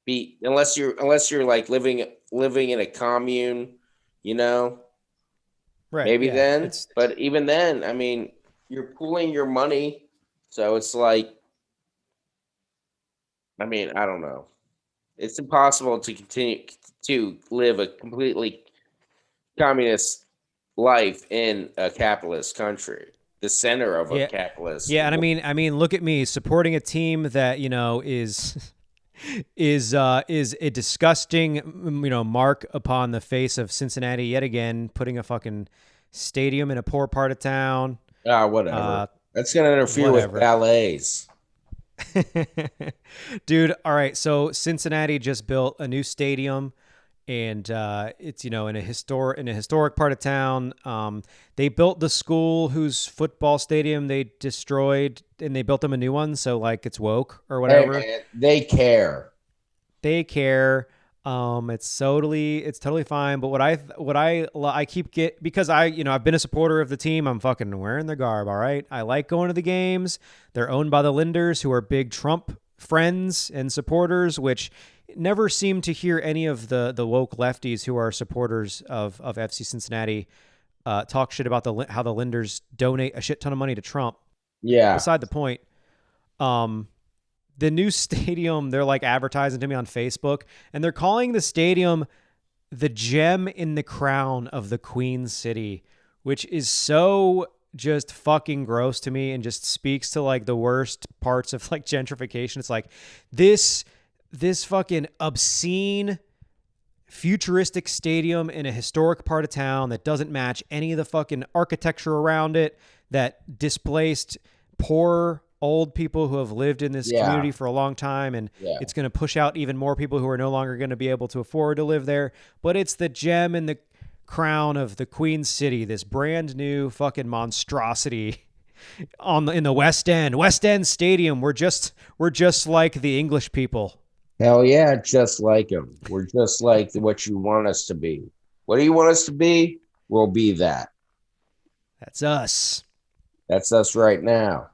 be unless you're like living in a commune, you know, Right. maybe Yeah. then. But even then, I mean, you're pooling your money, so it's like, I mean, I don't know. It's impossible to continue to live a completely communist life in a capitalist country, the center of a Yeah. capitalist. Yeah, and I mean, look at me supporting a team that is is a disgusting mark upon the face of Cincinnati yet again, putting a fucking stadium in a poor part of town. Whatever. That's gonna interfere with Whatever. ballets. Dude, all right. So Cincinnati just built a new stadium, and it's in a historic part of town. They built the school whose football stadium they destroyed, and they built them a new one. So like it's woke or whatever. Hey, man, they care. They care. It's totally fine. But I keep because I've been a supporter of the team. I'm fucking wearing the garb. All right. I like going to the games. They're owned by the Linders, who are big Trump friends and supporters, which never seem to hear any of the woke lefties who are supporters of FC Cincinnati talk shit about how the Linders donate a shit ton of money to Trump. Yeah. Beside the point. The new stadium, they're like advertising to me on Facebook, and they're calling the stadium the gem in the crown of the Queen City, which is so just fucking gross to me and just speaks to like the worst parts of like gentrification. It's like this fucking obscene futuristic stadium in a historic part of town that doesn't match any of the fucking architecture around it, that displaced poor old people who have lived in this community for a long time, and it's going to push out even more people who are no longer going to be able to afford to live there. But it's the gem in the crown of the Queen City, this brand new fucking monstrosity in the West End Stadium. We're just like the English people. Hell yeah, just like them. We're just like what you want us to be. What do you want us to be? We'll be that. That's us. That's us right now.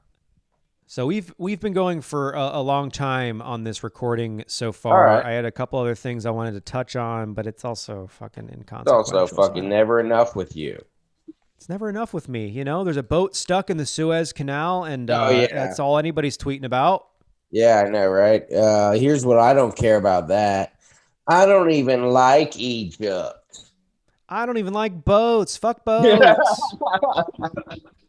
So we've been going for a long time on this recording so far. Right. I had a couple other things I wanted to touch on, but it's also fucking inconsequential. It's also fucking never enough with you. It's never enough with me. There's a boat stuck in the Suez Canal, and that's all anybody's tweeting about. Yeah, I know, right? Here's what I don't care about that. I don't even like Egypt. I don't even like boats. Fuck boats.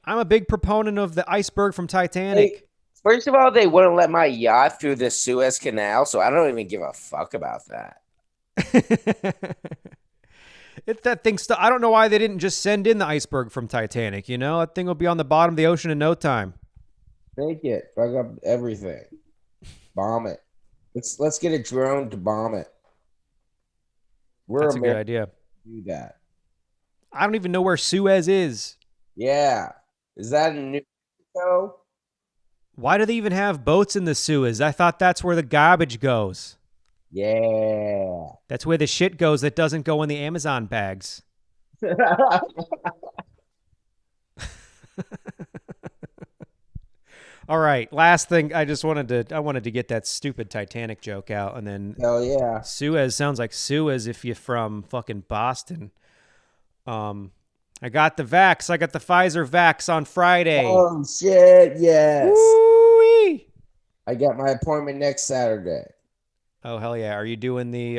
I'm a big proponent of the iceberg from Titanic. Hey, first of all, they wouldn't let my yacht through the Suez Canal, so I don't even give a fuck about that. That thing I don't know why they didn't just send in the iceberg from Titanic. That thing will be on the bottom of the ocean in no time. Take it. Fuck up everything. Bomb it. Let's get a drone to bomb it. That's a good idea. Do that. I don't even know where Suez is. Yeah. Is that in New Mexico? Why do they even have boats in the Suez? I thought that's where the garbage goes. Yeah. That's where the shit goes that doesn't go in the Amazon bags. All right, last thing, I wanted to get that stupid Titanic joke out, and then hell yeah. Suez sounds like Suez if you're from fucking Boston. I got the vax. I got the Pfizer vax on Friday. Oh shit, yes. Woo-wee. I got my appointment next Saturday. Oh hell yeah! Are you doing the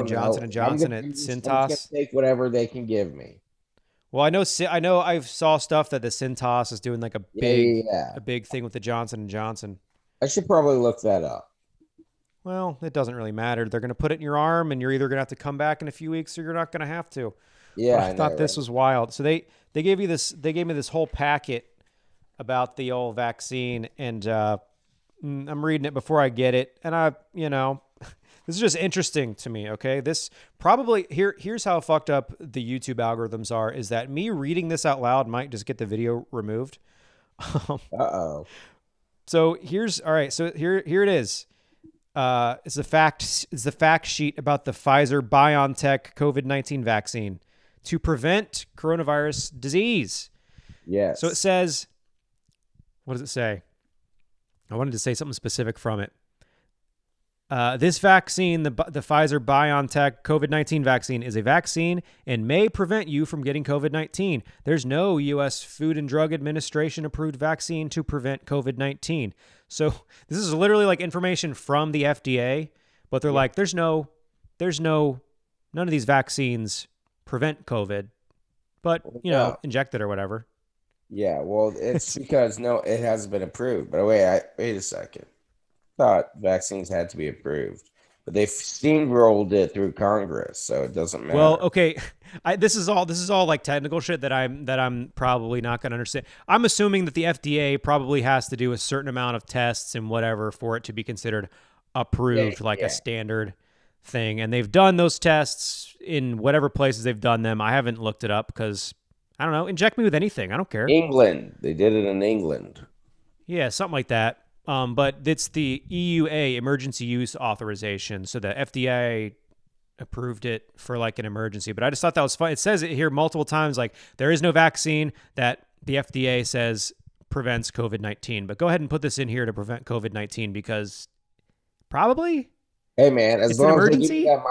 Johnson & Johnson at Cintas? I'm gonna take whatever they can give me. Well, I know I saw stuff that the Cintas is doing like a big thing with the Johnson & Johnson. I should probably look that up. Well, it doesn't really matter. They're going to put it in your arm, and you're either going to have to come back in a few weeks, or you're not going to have to. Yeah, I thought this was wild. So they gave me this. They gave me this whole packet about the old vaccine, and I'm reading it before I get it, and this is just interesting to me. Okay, this probably here's how fucked up the YouTube algorithms are. Is that me reading this out loud might just get the video removed. So here's all right. So here it is. It's the fact sheet about the Pfizer BioNTech COVID-19 vaccine to prevent coronavirus disease. Yes. So it says, what does it say? I wanted to say something specific from it. This vaccine, the Pfizer BioNTech COVID-19 vaccine, is a vaccine and may prevent you from getting COVID-19. There's no U.S. Food and Drug Administration approved vaccine to prevent COVID-19. So this is literally like information from the FDA, but they're like, none of these vaccines prevent COVID, but inject it or whatever. Yeah, well, it's because it hasn't been approved. But wait a second. Thought vaccines had to be approved, but they've steamrolled it through Congress, so it doesn't matter. Well, okay, this is all like technical shit that I'm probably not going to understand. I'm assuming that the FDA probably has to do a certain amount of tests and whatever for it to be considered approved, a standard thing. And they've done those tests in whatever places they've done them. I haven't looked it up because I don't know. Inject me with anything. I don't care. England, they did it in England. Yeah, something like that. But it's the EUA, emergency use authorization. So the FDA approved it for like an emergency. But I just thought that was fun. It says it here multiple times, like there is no vaccine that the FDA says prevents COVID-19. But go ahead and put this in here to prevent COVID-19 because probably. Hey man, as long as they give you that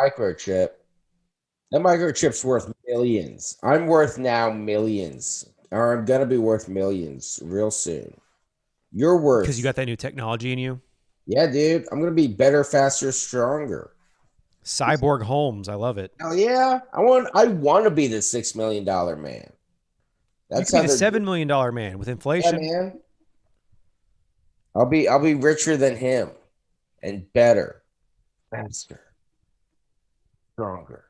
microchip's worth millions. I'm worth now millions, or I'm gonna be worth millions real soon. You're worth because you got that new technology in you. Yeah, dude. I'm gonna be better, faster, stronger. Cyborg Holmes, I love it. Hell yeah! I want to be the $6 million man. That's you can be the $7 million man with inflation. Yeah, man. I'll be richer than him, and better, faster, stronger.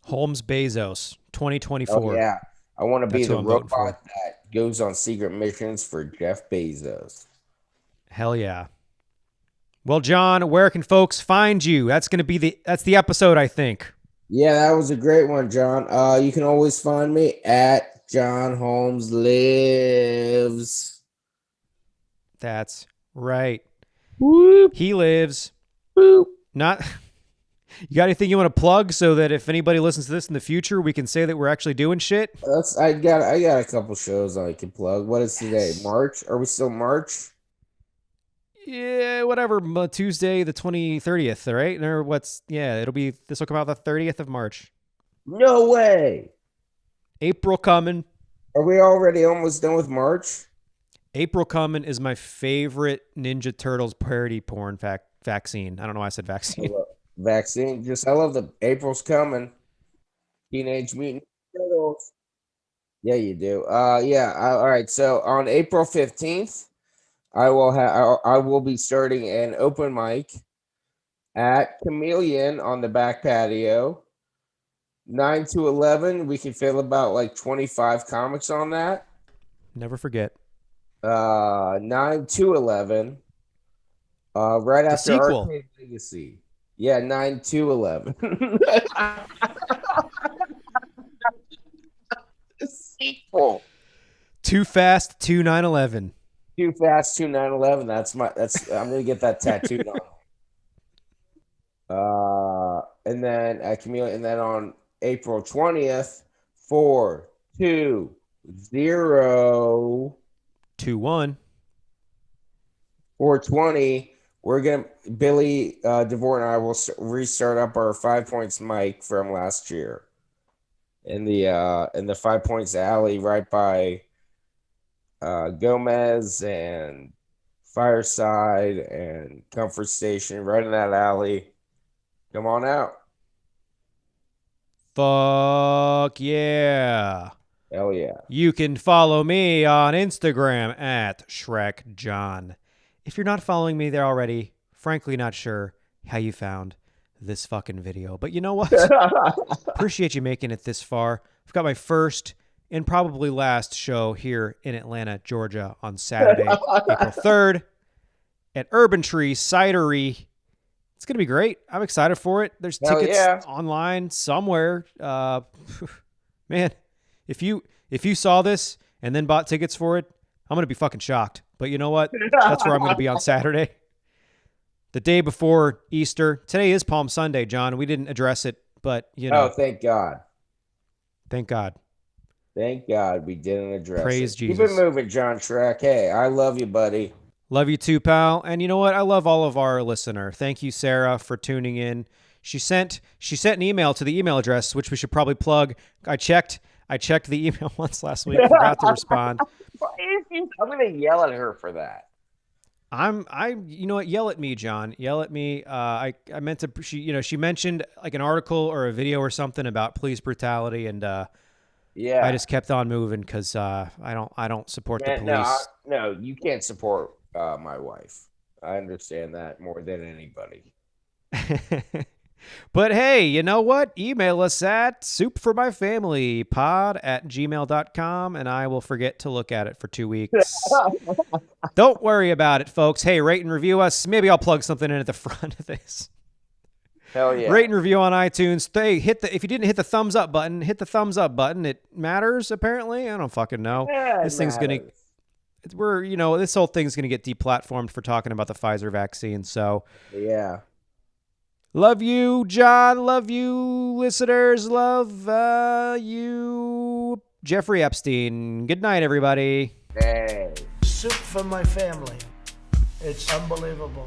Holmes Bezos, 2024. Oh yeah, I want to be the robot that goes on secret missions for Jeff Bezos. Hell yeah. Well, John, where can folks find you? That's the episode, I think. Yeah, that was a great one, John. You can always find me at Jon Holmes Lives. That's right. Whoop. He lives. Whoop. Not. You got anything you want to plug so that if anybody listens to this in the future, we can say that we're actually doing shit? I got a couple shows I can plug. What is today? March? Are we still March? Yeah, whatever. Tuesday, the 30th, right? Or this will come out the 30th of March. No way. April coming. Are we already almost done with March? April coming is my favorite Ninja Turtles parody porn vaccine. I don't know why I said vaccine. Vaccine. I love the April's coming. Teenage Mutant Turtles. Yeah, you do. All right. So on April 15th, I will be starting an open mic at Chameleon on the back patio. 9 to 11. We can fit about like 25 comics on that. Never forget. 9 to 11. Right after Arcade Legacy. Yeah, 9 to 11. Sequel. Too Fast to 9/11. Too Fast to 9/11. I'm gonna get that tattooed on. And then at Chameleon, and then on April 20th, 4, 2, 0, 2-1. 420. Billy DeVore and I will restart up our 5 Points mic from last year in the 5 Points alley right by Gomez and Fireside and Comfort Station, right in that alley. Come on out. Fuck yeah. Hell yeah. You can follow me on Instagram at Schroeck John. If you're not following me there already, frankly not sure how you found this fucking video. But you know what? Appreciate you making it this far. I've got my first and probably last show here in Atlanta, Georgia on Saturday, April 3rd at Urban Tree Cidery. It's going to be great. I'm excited for it. There's tickets online somewhere. Man, if you saw this and then bought tickets for it, I'm going to be fucking shocked. But you know what? That's where I'm going to be on Saturday. The day before Easter. Today is Palm Sunday, John. We didn't address it, but you know. Oh, thank God. Thank God. Thank God we didn't address it. Praise Jesus. Keep it moving, John Schroeck. Hey, I love you, buddy. Love you too, pal. And you know what? I love all of our listener. Thank you, Sarah, for tuning in. She sent an email to the email address, which we should probably plug. I checked the email once last week, forgot to respond. I'm gonna yell at her for that. You know what? Yell at me, John. Yell at me. I meant to. She mentioned like an article or a video or something about police brutality, and yeah, I just kept on moving because I don't support the police. No, you can't support my wife. I understand that more than anybody. But hey, you know what? Email us at soupformyfamilypod@gmail.com, and I will forget to look at it for 2 weeks. Don't worry about it, folks. Hey, rate and review us. Maybe I'll plug something in at the front of this. Hell yeah. Rate and review on iTunes. If you didn't hit the thumbs up button, hit the thumbs up button. It matters, apparently. I don't fucking know. Yeah, this thing's going to... this whole thing's going to get deplatformed for talking about the Pfizer vaccine, so... Yeah. Love you, John. Love you, listeners. Love you, Jeffrey Epstein. Good night, everybody. Hey. Soup for my family. It's unbelievable.